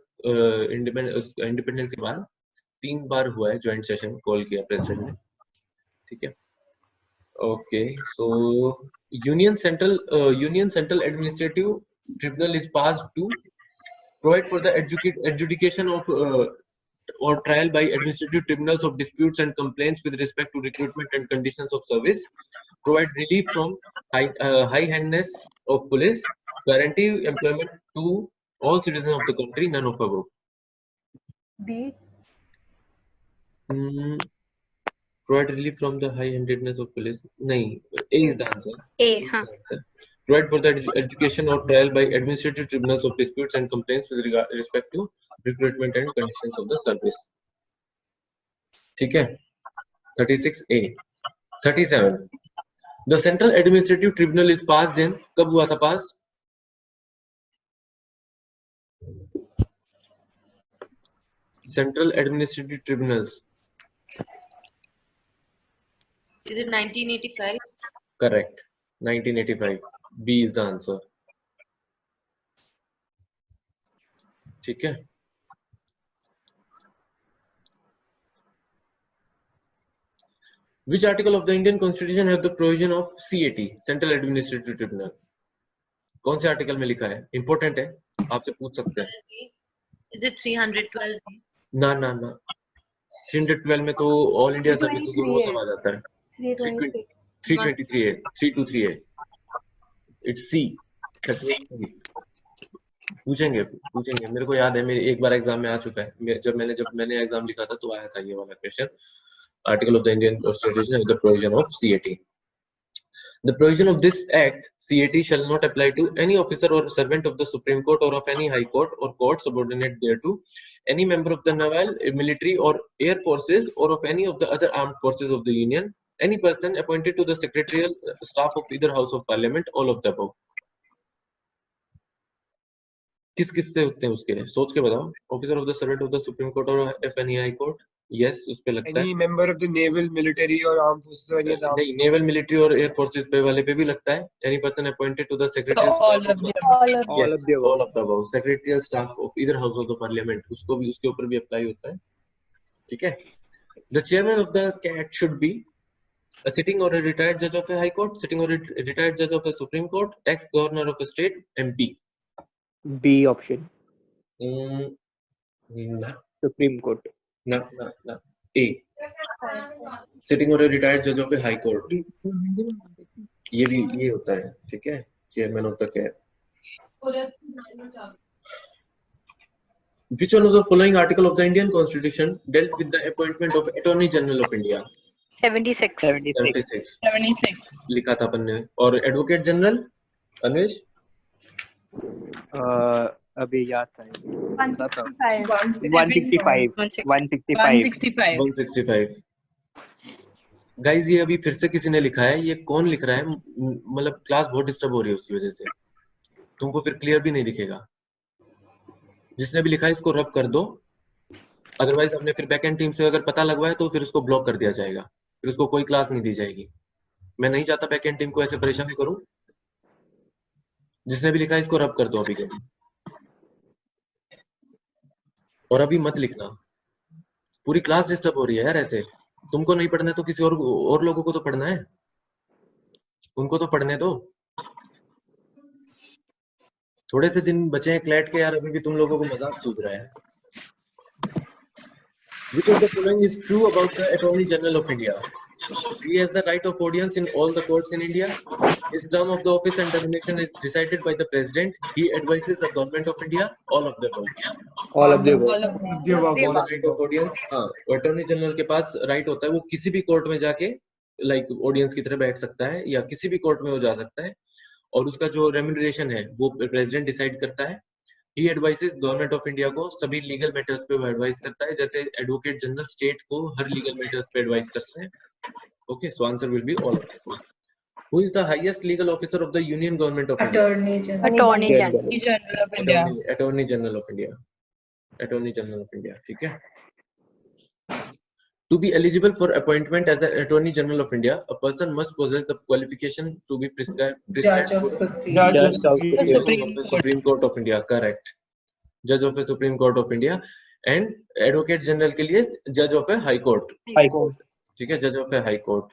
independence के बाद 3 बार हुआ है joint session कॉल किया प्रेसिडेंट ने। ठीक है। Okay, so Union Central Administrative Tribunal is passed to provide for the adjudication of or trial by administrative tribunals of disputes and complaints with respect to recruitment and conditions of service, provide relief from high-handedness of police, guarantee employment to all citizens of the country, none of above.
B.
Provide relief from the high-handedness of police. Nahin, A is the answer.
A, हाँ.
Provide for the education or trial by administrative tribunals of disputes and complaints with respect to recruitment and conditions of the service. ठीक है. 36A. 37. The Central Administrative Tribunal is passed in. कब हुआ था pass? Central Administrative Tribunals.
Is it 1985?
Correct. 1985. B is the answer. ठीक है. Which article of the Indian Constitution has the provision of CAT, Central Administrative Tribunal? कौन से article में लिखा है? इंपॉर्टेंट है, आपसे पूछ सकते हैं.
Is it 312?
ना ना ना, 312 में तो ऑल इंडिया सर्विसेज वो सब आ जाता है. 323 है, 323 है. इट्स सी. पूछेंगे मेरे को याद है, मेरे एक बार एग्जाम में आ चुका है. जब मैंने एग्जाम लिखा था तो आया था ये वाला question. Article of the Indian Constitution is the provision of CAT. The provision of this Act, CAT, shall not apply to any officer or servant of the Supreme Court or of any High Court or court subordinate thereto, any member of the naval, military or air forces or of any of the other armed forces of the Union, any person appointed to the secretarial staff of either House of Parliament, all of the above. किस से होते हैं उसके? सोच के बताओ. Officer of the servant of the supreme court और of any high court. Yes, उस पे लगता है.
Any member of the naval, military और आर्म फोर्सेस और
नहीं, नेवल, मिलिट्री और एयर फोर्सेस पे वाले पे भी लगता है. Any person appointed to the secretary
all of the
above, secretarial staff of either house of the parliament, उसको भी, उसके ऊपर भी अप्लाई होता है. ठीक है. The chairman of the CAT should be a sitting or a retired judge of a high court, sitting or a retired judge of a supreme court, ex governor of a state, MP.
B option.
ना.
Supreme Court.
ना. A. Sitting or a retired judge of a high court. ये होता है. ठीक है. Chairman of the CAT. Which one of the following article of the Indian Constitution dealt with the appointment of Attorney General of India?
76.
लिखा था अपन ने. और advocate general अनिश?
अभी याद था.
165. गाइस ये अभी फिर से किसी ने लिखा है. ये कौन लिख रहा है? मतलब क्लास बहुत डिस्टर्ब हो रही है उसकी वजह से. तुमको फिर क्लियर भी नहीं दिखेगा. जिसने भी लिखा है इसको रब कर दो. अदरवाइज हमने फिर बैकएंड टीम से अगर पता लगवाया तो फिर उसको ब्लॉक कर दिया जाएगा. फिर उसको कोई क्लास नहीं दी जाएगी. मैं नहीं चाहता बैकएंड टीम को ऐसे परेशान करूं. जिसने भी लिखा है इसको रब कर दो अभी के. और अभी मत लिखना. पूरी क्लास डिस्टर्ब हो रही है यार ऐसे. तुमको नहीं पढ़ना है तो किसी और लोगों को तो पढ़ना है. उनको तो पढ़ने दो. थोड़े से दिन बचे हैं क्लैट के यार. अभी भी तुम लोगों को मजाक सूझ रहा है. Which of the following is true about the Attorney General of India? He has the right of audience in all the courts in India. His term of the office and termination is decided by the President. He advises the Government of India. All of the above.
All of the above.
Right of audience. हाँ, Attorney General के पास right होता है. वो किसी भी court में जाके like audience की तरह बैठ सकता है या किसी भी कोर्ट में वो जा सकता है. और उसका जो remuneration है वो President decide करता है. He advises government of India को सभी लीगल मैटर्स पे वो एडवाइस करता है. जैसे एडवोकेट जनरल स्टेट को हर लीगल मैटर्स पे एडवाइस करता है. Okay, so answer will be all of this. Who is the highest legal officer of the Union Government of India?
Attorney General
of India.
Attorney General of India. Attorney General of India. ठीक है. To be eligible for appointment as the Attorney General of India, a person must possess the qualification to be prescribed
Judge of
Supreme Court of India. Correct. Judge of a Supreme Court of India and Advocate General के लिए Judge of a High Court. ठीक है, Judge of a High Court.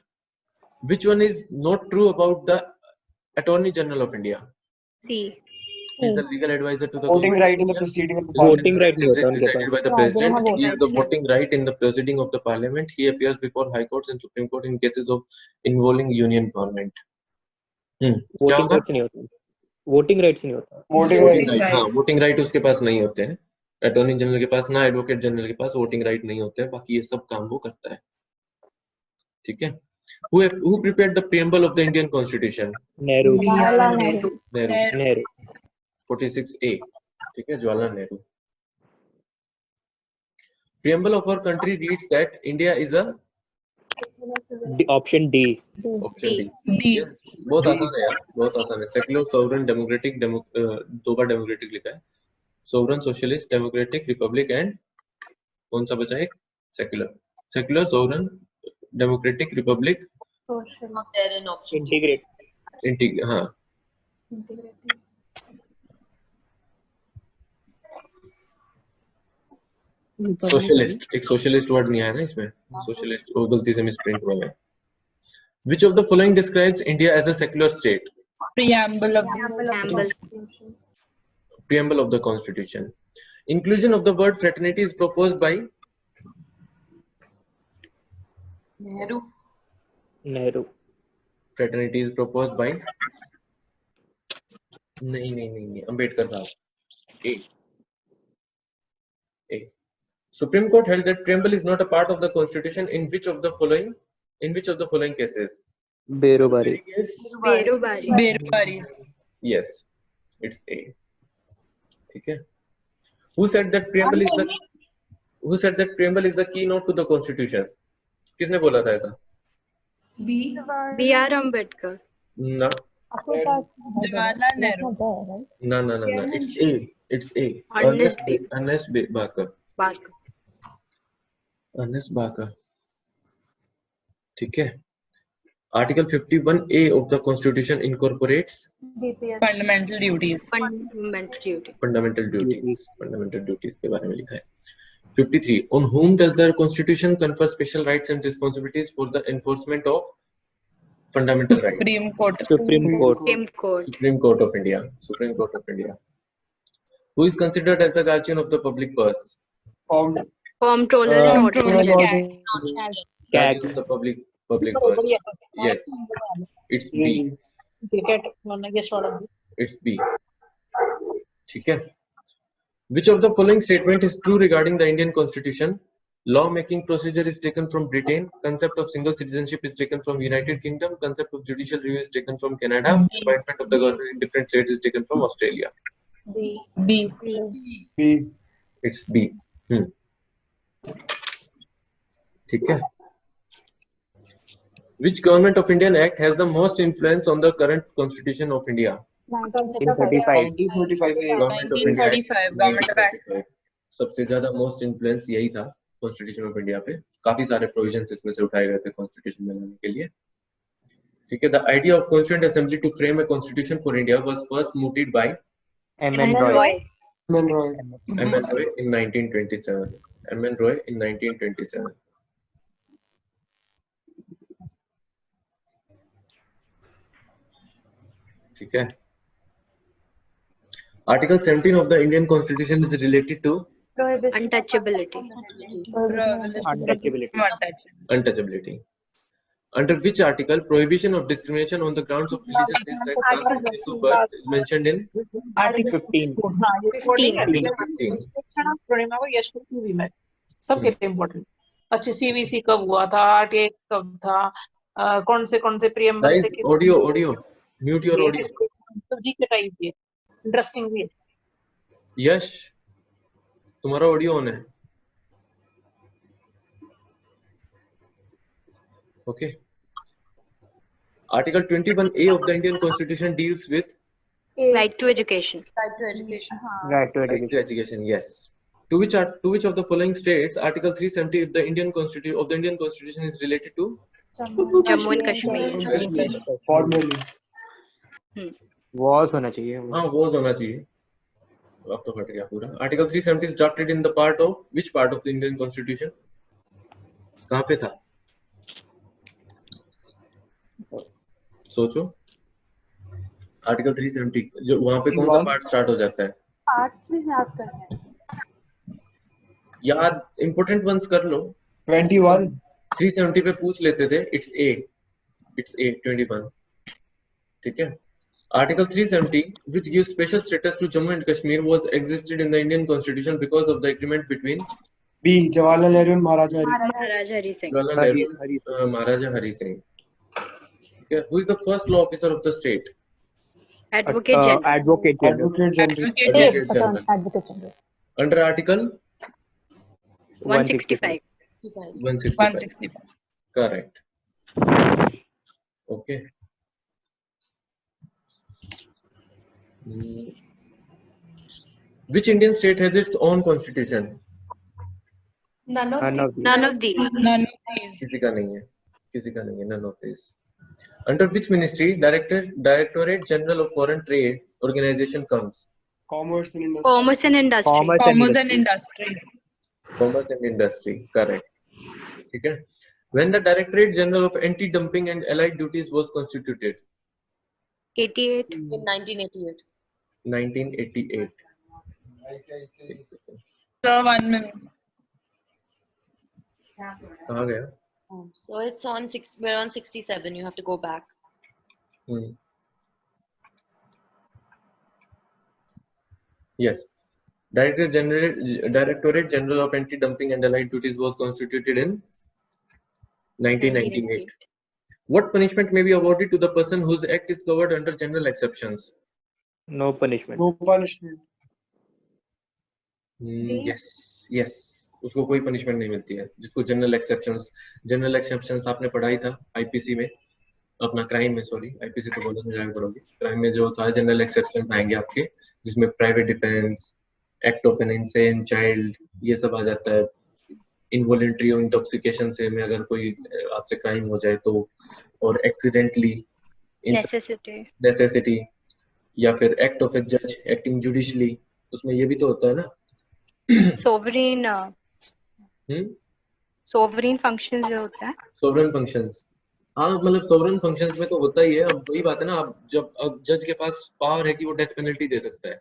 Which one is not true about the Attorney General of India?
C.
Is the legal advisor to the
voting right in the proceeding of the
voting right
is decided by the President. He has the voting right in the proceeding of the Parliament. He appears before High Courts and Supreme Court in cases of involving Union Government.
Voting rights नहीं होता. Voting rights नहीं होता.
voting right.
हाँ, voting right उसके पास नहीं होते हैं. Attorney General के पास ना Advocate General के पास voting right नहीं होते हैं. बाकी ये सब काम वो करता है. ठीक है. Who prepared the preamble of the Indian Constitution?
Nehru.
46A. ठीक है, Jawaharlal Nehru. Preamble of our country reads that India is a
Option D.
Option D. Yes. बहुत आसान है यार, बहुत आसान है. Secular, sovereign, democratic, दो बार democratic लिखा है. Sovereign, socialist, democratic, republic and कौन सा बचा है? Secular. Secular, sovereign, democratic, republic,
Social.
Not there in option.
Integrate.
हाँ
Integrating.
सोशलिस्ट, एक सोशलिस्ट वर्ड नहीं आया ना इसमें, सोशलिस्ट वो गलती से मिसप्रिंट हुआ है. Which of the following describes India as a secular state?
Preamble of
Preamble of the Constitution. Inclusion of the word fraternity is proposed by
Nehru.
Fraternity is proposed by नहीं अंबेडकर साहब. A. Supreme Court held that preamble is not a part of the Constitution in which of the following cases?
Berubari.
Yes.
Berubari.
Yes, it's A. ठीक है. Who said that preamble is the keynote to the Constitution? किसने बोला था ऐसा?
B.R. Ambedkar.
ना.
Jawaharlal Nehru.
ना. It's A. Ernest Barker. Ernest Barker. ठीक है. Article 51A of the Constitution incorporates
Fundamental duties.
fundamental duties के बारे में लिखा है. 53. On whom does the Constitution confer special rights and responsibilities for the enforcement of fundamental rights?
Supreme Court.
Supreme Court of India. Who is considered as the guardian of the public purse?
Comptroller and Auditor.
Guardian of the public purse. Yes, it's B. It's B. ठीक है. Which of the following statement is true regarding the Indian Constitution? Law-making procedure is taken from Britain. Concept of single citizenship is taken from United Kingdom. Concept of judicial review is taken from Canada. Appointment of the government in different states is taken from Australia.
B.
It's B. ठीक है. Which Government of Indian Act has the most influence on the current Constitution of India?
1935
Government of India Act.
1935 Government of Act.
सबसे ज्यादा most influence यही था constitution of India पे. काफी सारे provisions इसमें से उठाए गए थे कॉन्स्टिट्यूशन बनाने के लिए. ठीक है. The idea of constituent assembly to frame a constitution for India was first mooted by
M.N. Roy.
M.N. Roy in 1927. M.N. Roy in 1927. ठीक है. Article 17 of the Indian Constitution is related to
Untouchability.
untouchability. Under which article prohibition of discrimination on the grounds of religious, race, sex, caste, place of birth is mentioned in
Article 15.
15.
सबके लिए important. अच्छा, CVC कब हुआ था, RTI कब था, कौन से प्रियम्बल से
ऑडियो म्यूट योर ऑडियो.
जी के टाइप ये इंटरेस्टिंग भी है.
यश तुम्हारा ऑडियो ऑन है. Okay. Article 21A of the Indian Constitution deals with
Right to education.
Right to education.
Yes. To which of the following states Article 370 of the Indian Constitution is related to?
Jammu and Kashmir.
Formally.
Was होना चाहिए.
हाँ, was होना चाहिए. अब तो हट गया पूरा. Article 370 is drafted in the part of which part of the Indian Constitution? कहाँ पे था? सोचो. Article 370 जो वहाँ पे कौन सा पार्ट स्टार्ट हो जाता है?
पार्ट्स भी याद करने हैं.
याद इंपोर्टेंट वंस कर लो.
21.
370 पे पूछ लेते थे. It's A 21. ठीक है. Article 370, which gives special status to Jammu and Kashmir, was existed in the Indian Constitution because of the agreement between
B. Jawaharlal Nehru and Maharaja
Hari Singh.
Maharaja Hari Singh. Okay. Who is the first law officer of the state?
Advocate General.
Advocate General.
Under Article
165.
165.
Correct. Okay. Which Indian state has its own constitution?
None of these.
किसी का नहीं है. किसी का नहीं है, none of this. Under which ministry Directorate General of Foreign Trade organization comes?
Commerce and industry.
Commerce and industry.
Commerce and industry.
Commerce and industry, correct. ठीक है. When the Directorate General of Anti-Dumping and Allied Duties was constituted?
88.
In 1988.
1988.
So 1 minute.
कहाँ गया?
So it's on we're on 67. You have to go back.
Yes. Directorate General of Anti-Dumping and Allied Duties was constituted in 1998. What punishment may be awarded to the person whose act is covered under general exceptions?
No punishment.
No punishment.
Yes. उसको कोई punishment नहीं मिलती है. जिसको general exceptions आपने पढ़ाई था IPC में, अपना क्राइम में, सॉरी IPC तो बोलना मजाक करोगे. क्राइम में जो था जनरल एक्सेप्शंस आएंगे आपके, जिसमें private defence, act of N insane child, ये सब आ जाता है. इनवॉलंटरी और इंटॉक्सिकेशन से में अगर कोई आपसे क्राइम हो जाए तो, और एक्सीडेंटली, नेसेसिटी, या फिर एक्ट ऑफ ए जज एक्टिंग जुडिशली, उसमें ये भी तो होता है ना.
सोवरेन फंक्शंस जो होता है.
सोवरेन फंक्शंस, हाँ मतलब सोवरेन फंक्शंस में तो होता ही है. अब वही बात है ना, अब जज के पास पावर है कि वो डेथ पेनल्टी दे सकता है,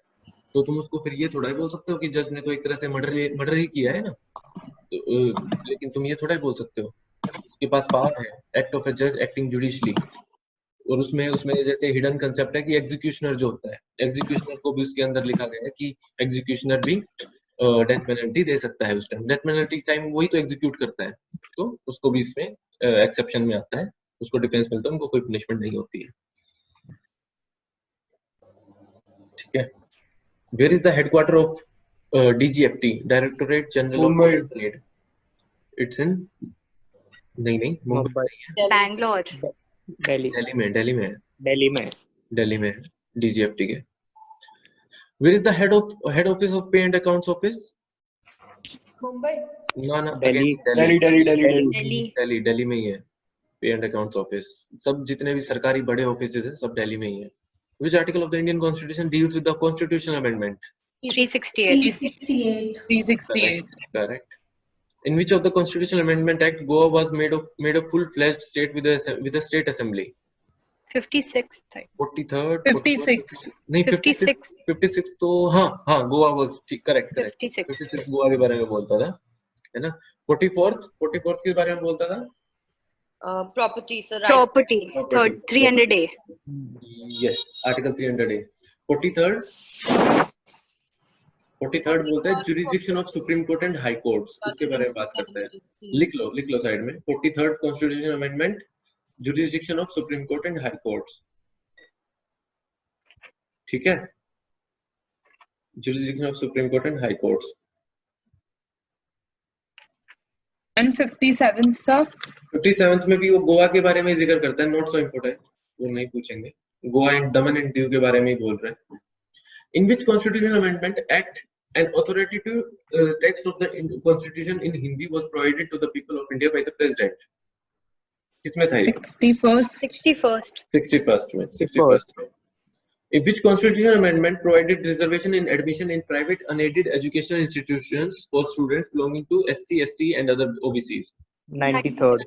तो तुम उसको फिर ये थोड़ा ही बोल सकते हो कि जज ने तो एक तरह से मर्डर ही किया है ना. लेकिन तुम ये थोड़ा ही बोल सकते हो, उसके पास पावर है, एक्ट ऑफ ए जज एक्टिंग जुडिशली. और उसमें जैसे हिडन कंसेप्ट है कि एग्जीक्यूशनर जो होता है, एग्जीक्यूशनर को भी उसके अंदर लिखा गया है कि एग्जीक्यूशनर भी डेथ पेनल्टी दे सकता है. उस टाइम डेथ पेनल्टी टाइम वही तो एग्जीक्यूट करता है, तो उसको भी इसमें एक्सेप्शन में आता है, उसको डिफेंस मिलता है, उनको कोई पनिशमेंट नहीं होती है. ठीक है. Where is the headquarter of DGFT, directorate general of trade? It's in नहीं मुंबई,
बैंगलोर,
दिल्ली में
DGFT के. Where is the head office of Pay and Accounts Office?
Mumbai.
ना दिल्ली में ही है. Pay and Accounts Office. सब जितने भी सरकारी बड़े ऑफिसेज हैं सब दिल्ली में ही है. Which article of the Indian Constitution deals with the constitutional amendment?
368.
Correct. In which of the Constitutional Amendment Act Goa was made a full-fledged state with a state assembly?
56th.
43rd.
56.
नहीं 56 तो हाँ Goa was correct. 56 Goa के बारे में बोलता था, है ना. 44th के बारे में बोलता था.
Property, sir.
Property. 300A.
Yes, Article 300A. 43rd बोलता है jurisdiction of Supreme Court and High Courts. उसके बारे में बात करते हैं. लिख लो साइड में. 43rd Constitutional Amendment, jurisdiction of Supreme Court and High Courts. ठीक है. Jurisdiction of Supreme Court and High Courts.
And 57th sir.
57th में भी वो गोवा के बारे में जिक्र करता है. नॉट सो इम्पोर्टेंट, वो नहीं पूछेंगे. Goa and Daman and Diu के बारे में ही बोल रहे हैं. In which constitutional amendment act an authoritative text of the constitution in Hindi was provided to the people of India by the president? किसमें था ये? 61st में. In which constitutional amendment provided reservation in admission in private unaided educational institutions for students belonging to SC, ST and other OBCs? 93rd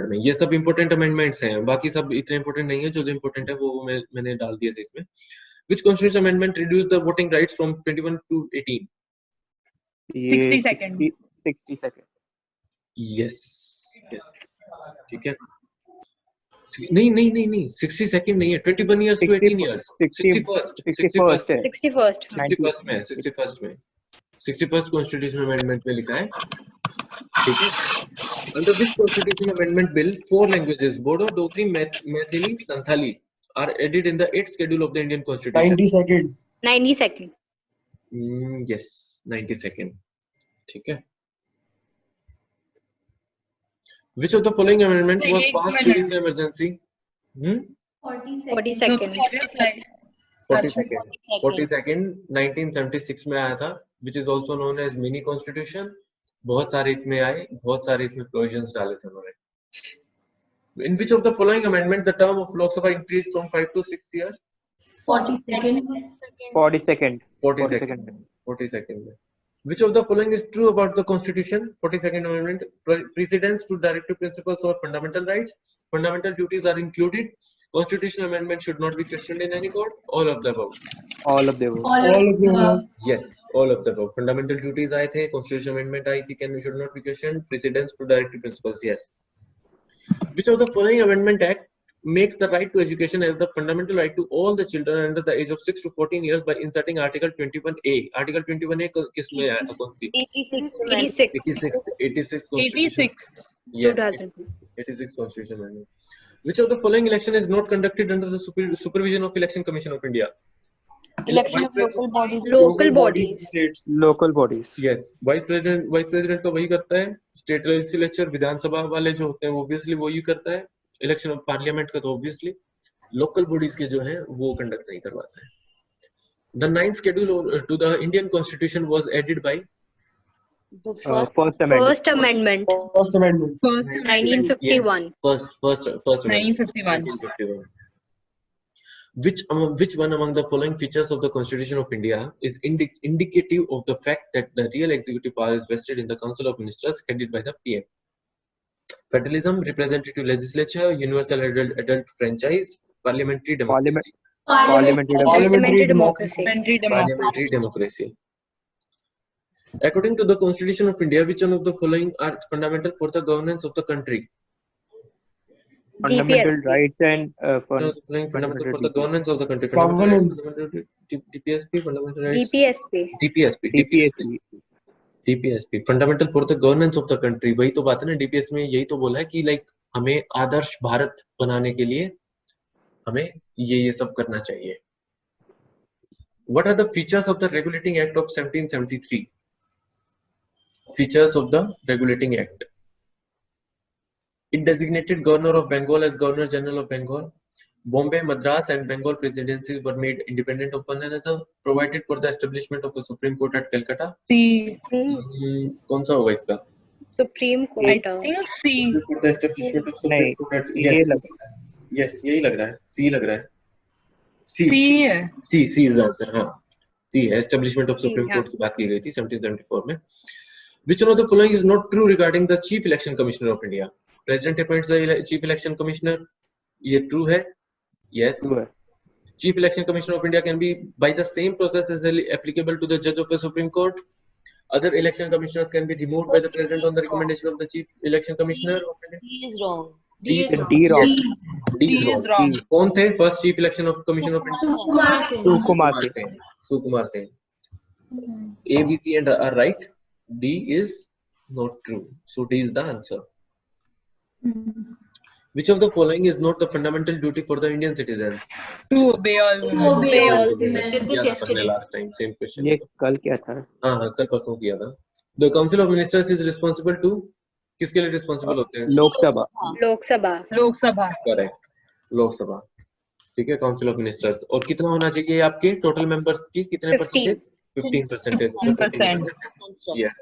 में. ये सब important amendments हैं, बाकी सब इतने important नहीं है. जो important है वो मैंने डाल दिया था इसमें. Which constitutional amendment reduced the voting rights from 21 to 18?
60 second.
Yes. ठीक है. नहीं 60 second नहीं है. 21 years to 18 years. 61st में. 61st constitutional amendment में लिखा है. ठीक है. Under this constitutional amendment bill, 4 languages Bodo, Dogri, Maithili, Santhali are added in the 8th schedule of the Indian Constitution.
90 second.
Yes, 90 second. ठीक है. Which of the following amendment was passed during the emergency?
40 second.
42nd 1976 में आया था, which is also known as mini constitution बहुत सारे इसमें आए, बहुत सारे इसमें प्रोविजंस डाले थे उन्होंने. In which of the following amendment the term of Lok Sabha increased from 5 to 6 years?
42nd.
42nd.
42nd. Which of the following is true about the Constitution? 42nd Amendment. Precedence to directive principles or fundamental rights. Fundamental duties are included. Constitutional amendment should not be questioned in any court. All of the above.
All of the above.
All of the above.
Yes, all of the above. Fundamental duties आए थे, Constitutional amendment आई थी, can should not be questioned. Precedence to directive principles. Yes. Which of the following amendment act makes the right to education as the fundamental right to all the children under the age of 6 to 14 years by inserting Article 21A? Article 21A किस में है? कौन सी? 86. Yes. 86 Constitution amendment. Which of the following election is not conducted under the supervision of Election Commission of India?
Election of local bodies.
Local bodies.
States.
Local bodies.
Yes. Vice president का वही करता है. State legislature विधानसभा वाले जो होते हैं वो obviously वही करता है. इलेक्शन ऑफ पार्लियामेंट का तो ऑब्वियसली. लोकल बॉडीज के जो हैं वो कंडक्ट नहीं करवाते हैं. The ninth schedule to the Indian Constitution was added by
The
First Amendment.
First Amendment. 1951.
First
1951.
1951. Which one among the following features of the Constitution of India is indicative of the fact that the real executive power is vested in the Council of Ministers headed by the PM? Federalism, representative legislature, universal adult franchise, parliamentary democracy.
Parliamentary democracy.
Parliamentary democracy. According to the Constitution of India, which one of the following are fundamental for the governance of the country?
Fundamental rights and
fundamental for the governance of the country.
Governance.
DPSP, fundamental rights. DPSP, fundamental for the governance of the country. वही तो बात है ना. DPS में यही तो बोला है कि like हमें आदर्श भारत बनाने के लिए हमें ये सब करना चाहिए. What are the features of the Regulating Act of 1773? Features of the Regulating Act. It designated Governor of Bengal as Governor General of Bengal. Bombay, Madras and Bengal presidencies were made independent of one another. Provided for the establishment of a Supreme Court at Calcutta. कौन सा होगा इसका?
Supreme Court.
I think C.
For the establishment of Supreme Court at yes, यही लग रहा है. C लग रहा है.
C है.
C is the answer. हाँ. C है. Establishment of Supreme Court की बात की गई थी 1774 में. Which one of the following is not true regarding the Chief Election Commissioner of India? President appoints the Chief Election Commissioner. ये true है? Yes.
True है.
Chief Election Commissioner of India can be by the same process as applicable to the judge of the Supreme Court. Other election commissioners can be removed by the president on the recommendation of the Chief Election Commissioner of India.
D is wrong.
D is wrong. कौन थे first Chief Election Commissioner of India? Sukumar Sen. A, B, C and are right. D is not true. So D is the answer. Which of the following is not the fundamental duty for the Indian citizens?
To obey all.
Did this yesterday.
Last time, same question.
ये कल क्या था?
हाँ कल परसों किया था. The Council of Ministers is responsible to किसके लिए responsible होते हैं?
लोकसभा.
Correct. लोकसभा. ठीक है. Council of Ministers. और कितना होना चाहिए आपके total members की कितने percentage? 15%. Yes.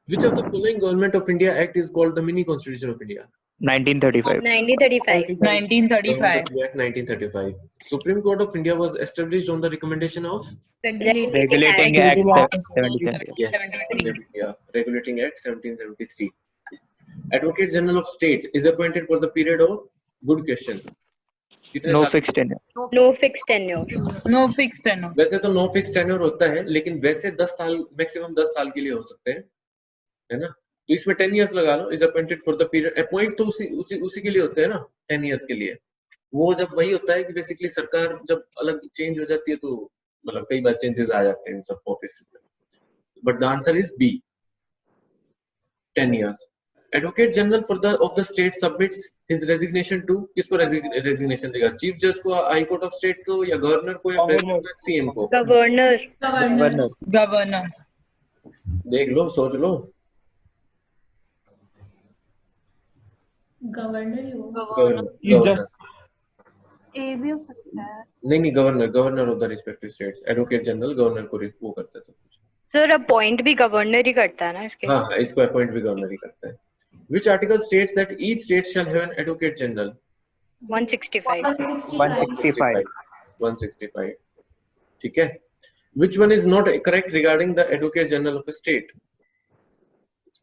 Which of the following Government of India Act is called the Mini Constitution of India?
1935.
1935. Supreme Court of India was established on the recommendation of
Regulating Act 1773.
Yes. Regulating Act 1773. Advocate General of State is appointed for the period of good question.
No fixed tenure.
No fixed tenure.
वैसे तो no fixed tenure होता है, लेकिन वैसे 10 साल maximum 10 साल के लिए हो सकते हैं, है ना? तो इसमें 10 years लगा लो. Is appointed for the period. Appoint तो उसी के लिए होते हैं ना, 10 years के लिए. वो जब वही होता है कि बेसिकली सरकार जब अलग चेंज हो जाती है तो मतलब कई बार चेंजेस आ जाते हैं इन सब ऑफिस में. But the answer is B. 10 years. Advocate General of the state submits his resignation to किसको resignation देगा? Chief Judge को, High Court of State को, या Governor को, या President को, CM को?
Governor.
देख लो, सोच लो.
गवर्नर
Just
ए भी हो सकता है.
नहीं governor of the respective states. Advocate general governor को वो करता है सब कुछ.
सर अपॉइंट भी गवर्नर ही करता है ना इसके?
हाँ हाँ, इसको अपॉइंट भी गवर्नर ही करता है. Which article states that each state shall have an advocate general?
165.
165.
165. ठीक है. Which one is not correct regarding the advocate general of a state?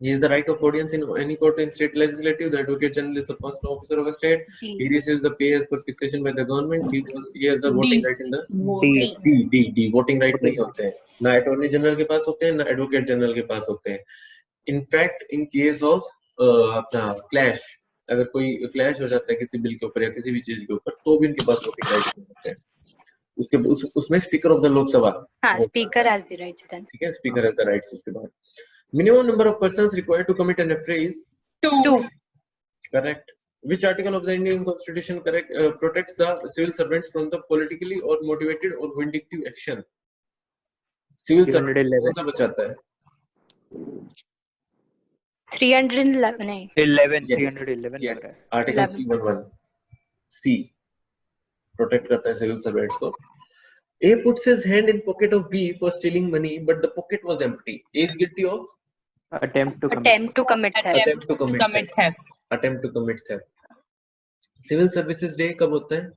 He is the right of audience in any court in state legislative. The advocate general is the first officer of a state. He receives the pay as per fixation by the government. He has the voting right in the D. Voting right नहीं होते हैं. ना attorney general के पास होते हैं, ना advocate general के पास होते हैं. In fact, in case of अपना clash, अगर कोई clash हो जाता है किसी बिल के ऊपर या किसी भी चीज के ऊपर, तो भी इनके पास voting right नहीं होते हैं. उसमें स्पीकर ऑफ द लोकसभा.
हाँ, speaker has the rights then.
ठीक है, स्पीकर हैज द राइट्स. उसके बाद minimum number of persons required to commit an affray is
2.
Correct. Which article of the Indian Constitution protects the civil servants from the politically or motivated or vindictive action? Civil servants कौन सा बचाता है?
311 नहीं.
11. 311.
Yes. Article 311 C protect करता है civil servants को. A puts his hand in pocket of B for stealing money, but the pocket was empty. A is guilty of
attempt to commit
theft.
Attempt to commit theft. Civil Services Day कब होता है?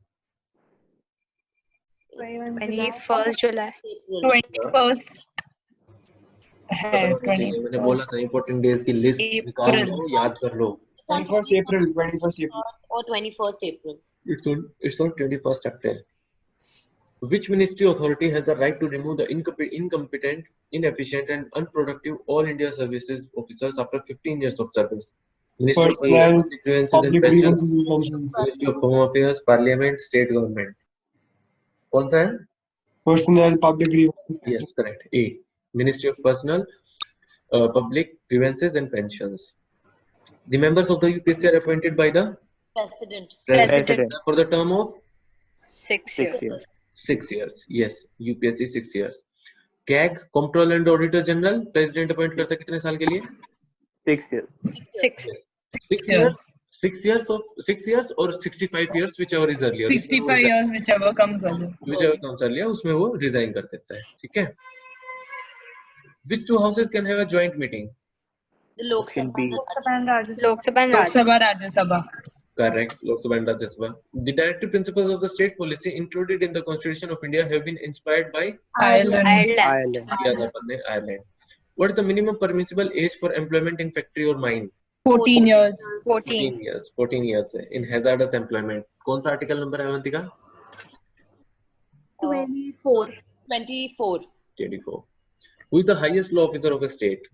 21st July.
21st है.
मैंने बोला था important days की list निकाल लो, याद कर लो.
21st April.
Or 21st April.
It's on 21st April. Which ministry authority has the right to remove the incompetent, inefficient, and unproductive All India Services officers after 15 years of service? Ministry of Public Grievances and Pensions, Ministry of Home Affairs, Parliament, State Government. कौन सा है?
Personnel, Public Grievances.
Yes, correct. A. Ministry of Personnel, Public Grievances and Pensions. The members of the UPSC are appointed by the
President.
for the term of
6 years.
6 years. Yes, UPSC 6 years. CAG, Comptroller and Auditor General, President appoint करता है कितने साल के लिए?
6 years.
6 years. 6 years or 65 years, whichever is earlier.
65 years, whichever comes earlier.
उसमें वो resign कर देता है. ठीक है. Which two houses can have a joint meeting?
The Lok Sabha.
Lok Sabha Rajya Sabha.
Correct. Lok Sabha and Rajya Sabha. The directive principles of the state policy included in the Constitution of India have been inspired by
Ireland.
What is the minimum permissible age for employment in factory or mine?
14 years.
14 years है. In hazardous employment. कौन सा article number है Avantika?
24.
24. Who is the highest law officer of a state?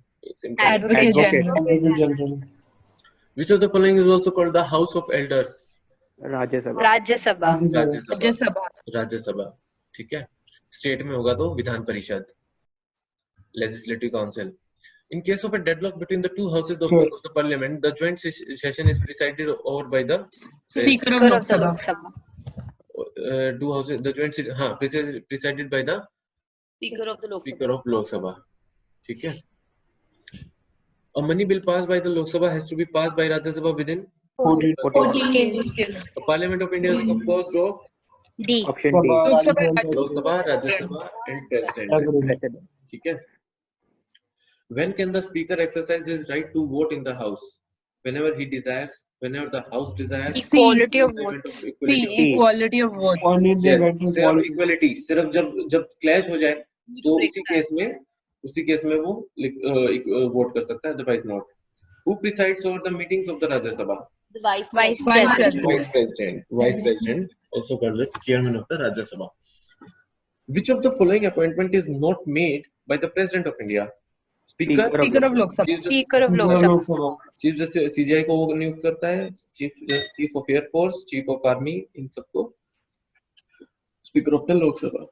Advocate General.
Which of the following is also called the House of Elders?
Rajya Sabha.
Rajya Sabha.
ठीक है. State में होगा तो Vidhan Parishad, legislative council. In case of a deadlock between the two houses of the parliament, the joint session is presided over by the
Speaker of Lok Sabha.
Two houses, the joint presided by the
Speaker of the Lok Sabha.
Speaker of Lok Sabha. ठीक है. A money bill passed by the Lok Sabha has to be passed by Rajya Sabha within
14 days.
The Parliament of India is composed of
D.
Option D.
Lok Sabha, Rajya Sabha, and President. ठीक है. When can the Speaker exercise his right to vote in the House? Whenever he desires, whenever the House desires.
Equality of votes.
Equality of votes.
Yes, सिर्फ equality. सिर्फ जब clash हो जाए तो उसी case में वो वोट कर सकता है, otherwise not. Who presides over the meetings of the Rajya Sabha?
The Vice
President. Vice President, also called the Chairman of the Rajya Sabha. Which of the following appointment is not made by the President of India? Speaker
of Lok Sabha.
Speaker of Lok Sabha.
Chief Justice CJI को वो नियुक्त करता है. Chief of Air Force, Chief of Army, इन सबको Speaker of the Lok Sabha.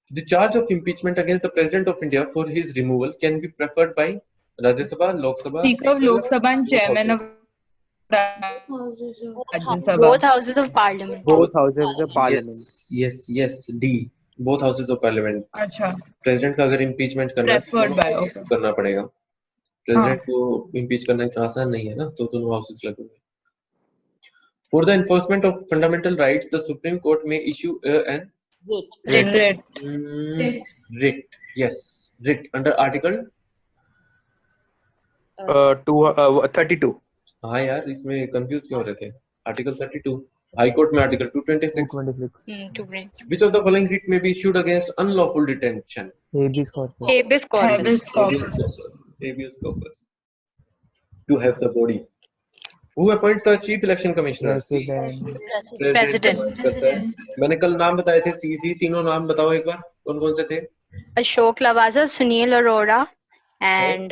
The charge of impeachment against the President of India for his removal can be preferred by Rajya Sabha, Lok Sabha,
Speaker of Lok Sabha and Chairman of Rajya Sabha.
Both houses of Parliament.
Both houses of Parliament.
Yes. D. Both houses of Parliament.
अच्छा.
President का अगर impeachment करना है तो करना पड़ेगा. President को impeach करना इतना आसान नहीं है ना, तो दोनों houses लगेंगे. For the enforcement of fundamental rights, the Supreme Court may issue an
Writ.
writ. Yes. Writ under article
32.
हाँ यार इसमें कंफ्यूज क्यों हो रहे थे? आर्टिकल 32 हाई कोर्ट में article 226
226.
which of the following writ may be issued against unlawful detention?
Habeas corpus.
Habeas corpus.
Habeas corpus. To have the body. Who appoints the chief election commissioner?
President.
मैंने कल नाम बताए थे CC, तीनों नाम बताओ एक बार, कौन कौन से थे?
Ashok Lavasa, Sunil Arora, and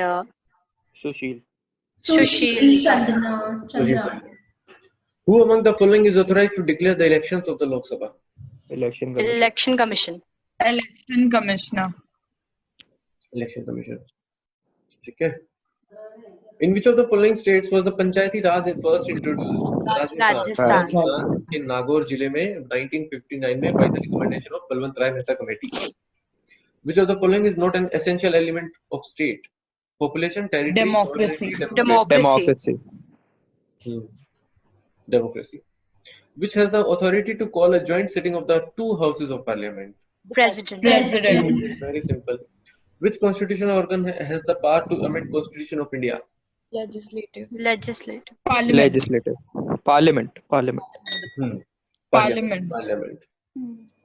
Sushil.
Sushil Chandra.
Who among the following is authorized to declare the elections of the Lok Sabha?
Election commission.
Election Commission.
Election Commissioner.
Election Commission. ठीक है. In which of the following states was the Panchayati Raj first introduced?
Rajasthan.
के नागौर जिले में 1959 में by the recommendation of Balwant Rai Mehta Committee. Which of the following is not an essential element of state? Population, territory,
Democracy.
Democracy.
Democracy. Which has the authority to call a joint sitting of the two houses of parliament?
President.
Very simple. Which constitutional organ has the power to amend Constitution of India?
Legislative.
Parliament.
Parliament.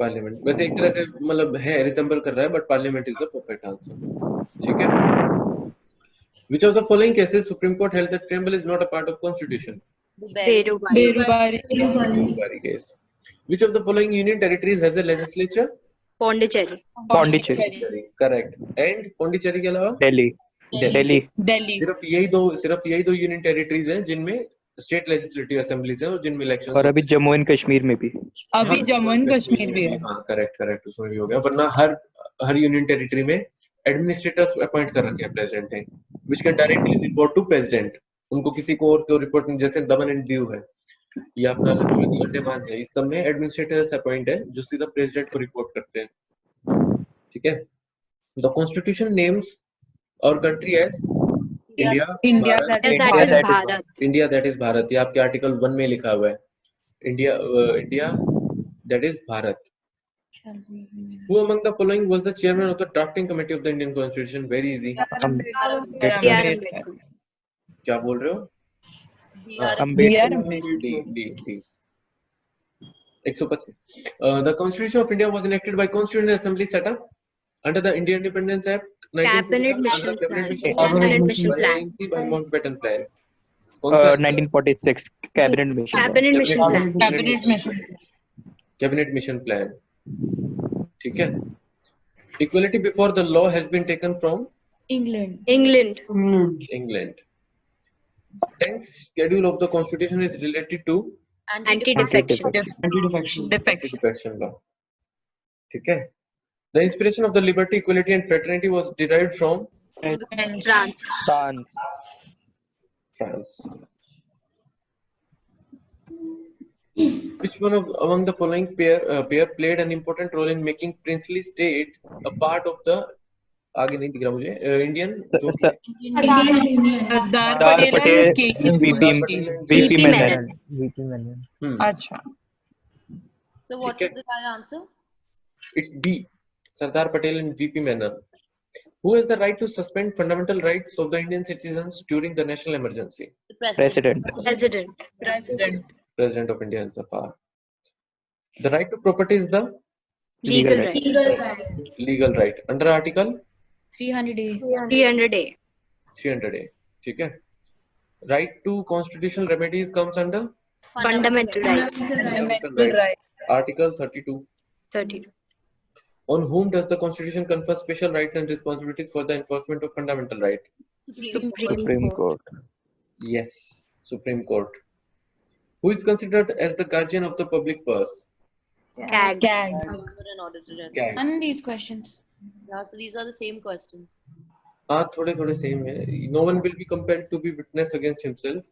वैसे एक तरह से मतलब है resemble कर रहा है, but Parliament is the perfect answer. ठीक है. Which of the following cases Supreme Court held that preamble is not a part of Constitution?
Berubari
case. Which of the following union territories has a legislature?
Pondicherry.
Correct. And Pondicherry के अलावा?
Delhi.
सिर्फ यही दो union territories हैं जिनमें state legislative assemblies हैं और जिनमें इलेक्शन.
और अभी जम्मू एंड कश्मीर में भी.
अभी जम्मू एंड कश्मीर भी है.
हाँ करेक्ट उसमें भी हो गया. वरना हर यूनियन टेरिटरी में एडमिनिस्ट्रेटर्स अपॉइंट कर रखे हैं प्रेसिडेंट ने, which can directly report to president. उनको किसी को और को रिपोर्ट नहीं, जैसे दमन एंड दीव है या अपना लक्षद्वीप अंडमान है, इस सब में एडमिनिस्ट्रेटर्स अपॉइंट है जो सीधा प्रेसिडेंट को रिपोर्ट करते हैं. ठीक है. The constitution names our country as India that is Bharat. ये आपके आर्टिकल 1 में लिखा हुआ है. India that is Bharat. Who among the following was the chairman of the drafting committee of the Indian Constitution? Very easy. क्या बोल रहे हो? D. 125. The Constitution of India was enacted by Constituent Assembly set up under the Indian Independence Act.
Cabinet Mission Plan.
By Mountbatten Plan.
1946 Cabinet Mission.
Cabinet Mission Plan. ठीक है. Equality before the law has been taken from
England.
10th schedule of the Constitution is related to anti-defection law. ठीक है. The inspiration of the liberty, equality, and fraternity was derived from France. Which one among the following pair played an important role in making princely state a part of the आगे नहीं दिख रहा मुझे Indian
Sardar Patel
VP Menon.
अच्छा.
So what is the right answer?
It's B. Sardar Patel and VP Menon. Who has the right to suspend fundamental rights of the Indian citizens during the national emergency?
President.
President of India has the power. The right to property is the legal right. Under article
300A.
300A. ठीक है. Right to constitutional remedies comes under
Fundamental rights.
Article 32. On whom does the Constitution confer special rights and responsibilities for the enforcement of fundamental right?
Supreme Court.
Yes, Supreme Court. Who is considered as the guardian of the public purse?
CAG.
None of these questions.
Yeah, so these are the same questions.
थोड़े same है. No one will be compelled to be witness against himself.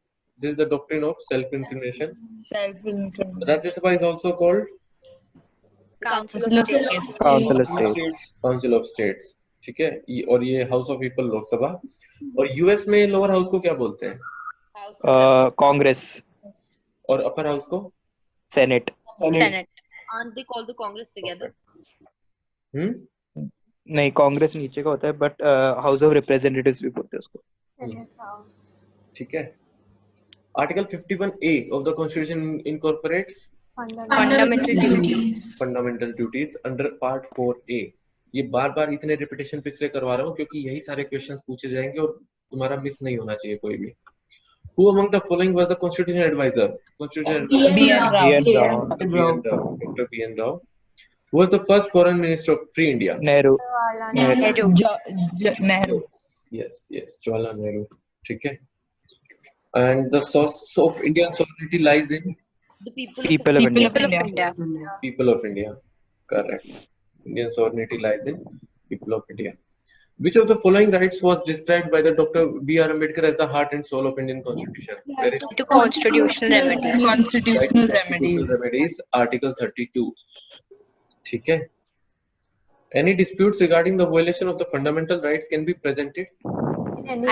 This is the doctrine of self-incrimination. Rajya Sabha is also called
Council of States.
Council of States. ठीक है. और ये House of People Lok Sabha. और US में lower house को क्या बोलते हैं?
कांग्रेस.
और अपर हाउस को?
Senate.
Aren't they called the Congress together?
नहीं, कांग्रेस नीचे का होता है, बट हाउस ऑफ रिप्रेजेंटेटिव्स भी बोलते हैं उसको।
ठीक है। Article 51A of the Constitution incorporates
Fundamental duties.
fundamental duties under part 4A. ये बार बार इतने रिपीटेशन पे इसलिए करवा रहा हूँ क्योंकि यही सारे क्वेश्चंस पूछे जाएंगे और तुम्हारा मिस नहीं होना चाहिए कोई भी। Who among the following was the constitution advisor? Constitution Dr. B.N. Rao. Who was the first foreign minister of free India?
Nehru.
Nehru.
Yes, Jawaharlal Nehru. ठीक है। And the source of Indian sovereignty lies in
The
People of India.
people of India. Correct. Indian sovereignty lies in people of India. Which of the following rights was described by the Dr. B.R. Ambedkar as the heart and soul of Indian Constitution? Where is
To constitutional remedies.
Constitutional
Constitutional remedies? Article 32. ठीक है. Any disputes regarding the violation of the fundamental rights can be presented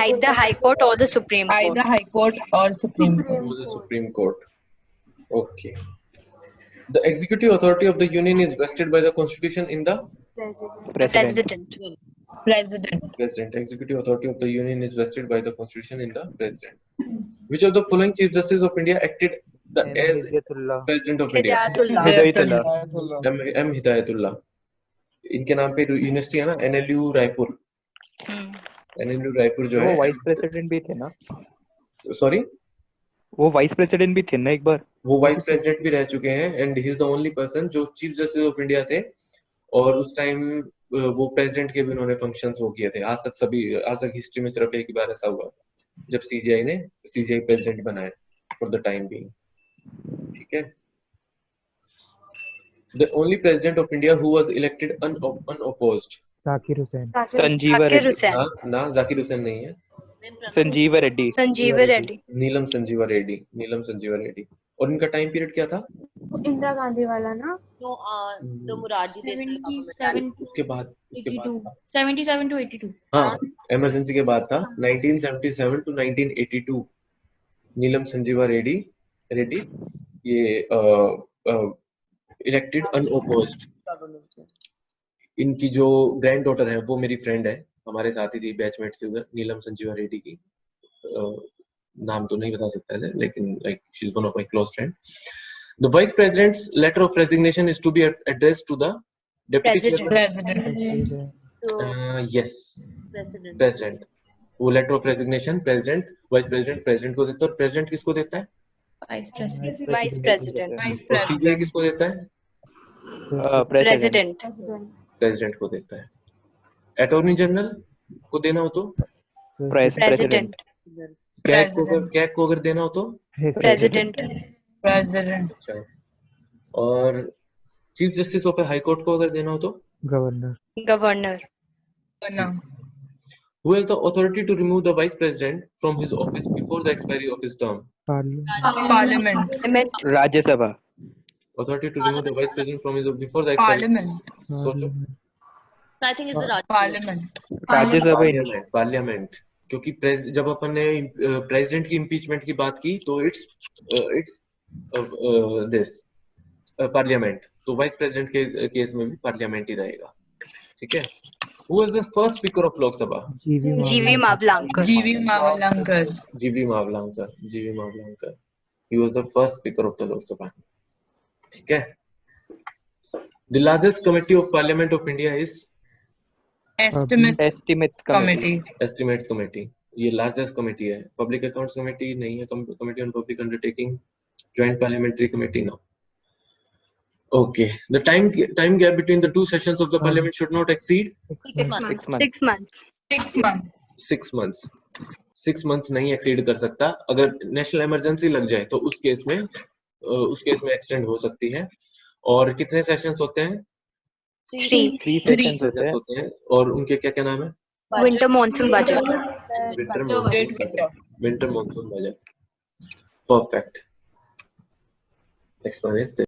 Either High Court or the Supreme Court.
Either High Court or Supreme Court.
to the Supreme Court. Okay. The executive authority of the Union is vested by the Constitution in the
President.
President. Executive authority of the Union is vested by the Constitution in the President. Which of the following Chief Justice of India acted as President of India?
Hidayatullah।
M. Hidayatullah. इनके नाम पे university है ना, NLU Raipur. NLU Raipur जो है,
वो vice president भी थे ना?
सॉरी,
वो वाइस प्रेसिडेंट भी थे ना एक बार? वो
वाइस प्रेसिडेंट भी रह चुके हैं and he is the only person जो चीफ जस्टिस ऑफ इंडिया थे और उस टाइम वो प्रेसिडेंट के भी उन्होंने फंक्शंस वो किए थे। आज तक हिस्ट्री में सिर्फ एक ही बार ऐसा हुआ जब सीजीआई प्रेसिडेंट बनाया फॉर द टाइम बीइंग। ठीक है। The only president of India who was elected unopposed?
Zakir Hussain.
ना जाकिर हुसैन नहीं है,
संजीवा रेड्डी।
नीलम संजीवा रेड्डी। और इनका टाइम पीरियड क्या था?
इंदिरा गांधी वाला ना?
तो मुरारजी देसाई
उसके बाद
77 to 82।
हाँ, इमरजेंसी के बाद था 1977 to 1982। नीलम संजीवा रेड्डी ये इलेक्टेड अनअपोज्ड। इनकी जो ग्रैंड डॉटर है वो मेरी फ्रेंड है, हमारे साथ ही थी, बैचमेट थी उधर, नीलम संजीवा रेड्डी की। नाम तो नहीं बता सकता है लेकिन like she is one of my close friend. The vice president's letter of resignation is to be addressed to the deputy
President.
Yes president. वो letter of resignation president, vice president को देता है। और प्रेसिडेंट किसको देता है?
Vice President.
और CGI किसको देता है?
President.
प्रेसिडेंट को देता है। अटॉर्नी जनरल को देना हो तो
President.
कैग को अगर देना हो तो
President.
अच्छा। और chief justice of high court को अगर देना हो तो
Governor.
Who has the authority to remove the vice president from his office before the expiry of his term?
Parliament.
राज्य सभा।
Authority to remove the vice president from his before the expiry.
Parliament.
सोचो।
I think it's the Raj
Parliament.
राज्य सभा।
Parliament. क्योंकि जब अपन ने president की impeachment की बात की तो इट्स दिस पार्लियामेंट। तो वाइस प्रेसिडेंट के केस में भी पार्लियामेंट ही रहेगा। ठीक है। Who was the first speaker of Lok Sabha?
G.V. Mavlankar.
G.V. Mavlankar. He was the first speaker of the Lok Sabha. ठीक है। The largest committee of Parliament of India is
Estimates
Committee. ये largest committee है। Public Accounts Committee नहीं है, Committee on Public Undertaking, Joint Parliamentary Committee now. Okay. The time gap between the two sessions of the Parliament should not exceed
6 months.
6 months. 6 months नहीं exceed कर सकता। अगर national emergency लग जाए तो उस केस में एक्सटेंड हो सकती है। और कितने सेशंस होते हैं?
3
सेशंस होते हैं। और उनके क्या नाम है?
Winter monsoon budget.
Winter monsoon budget. Perfect. Next one is this.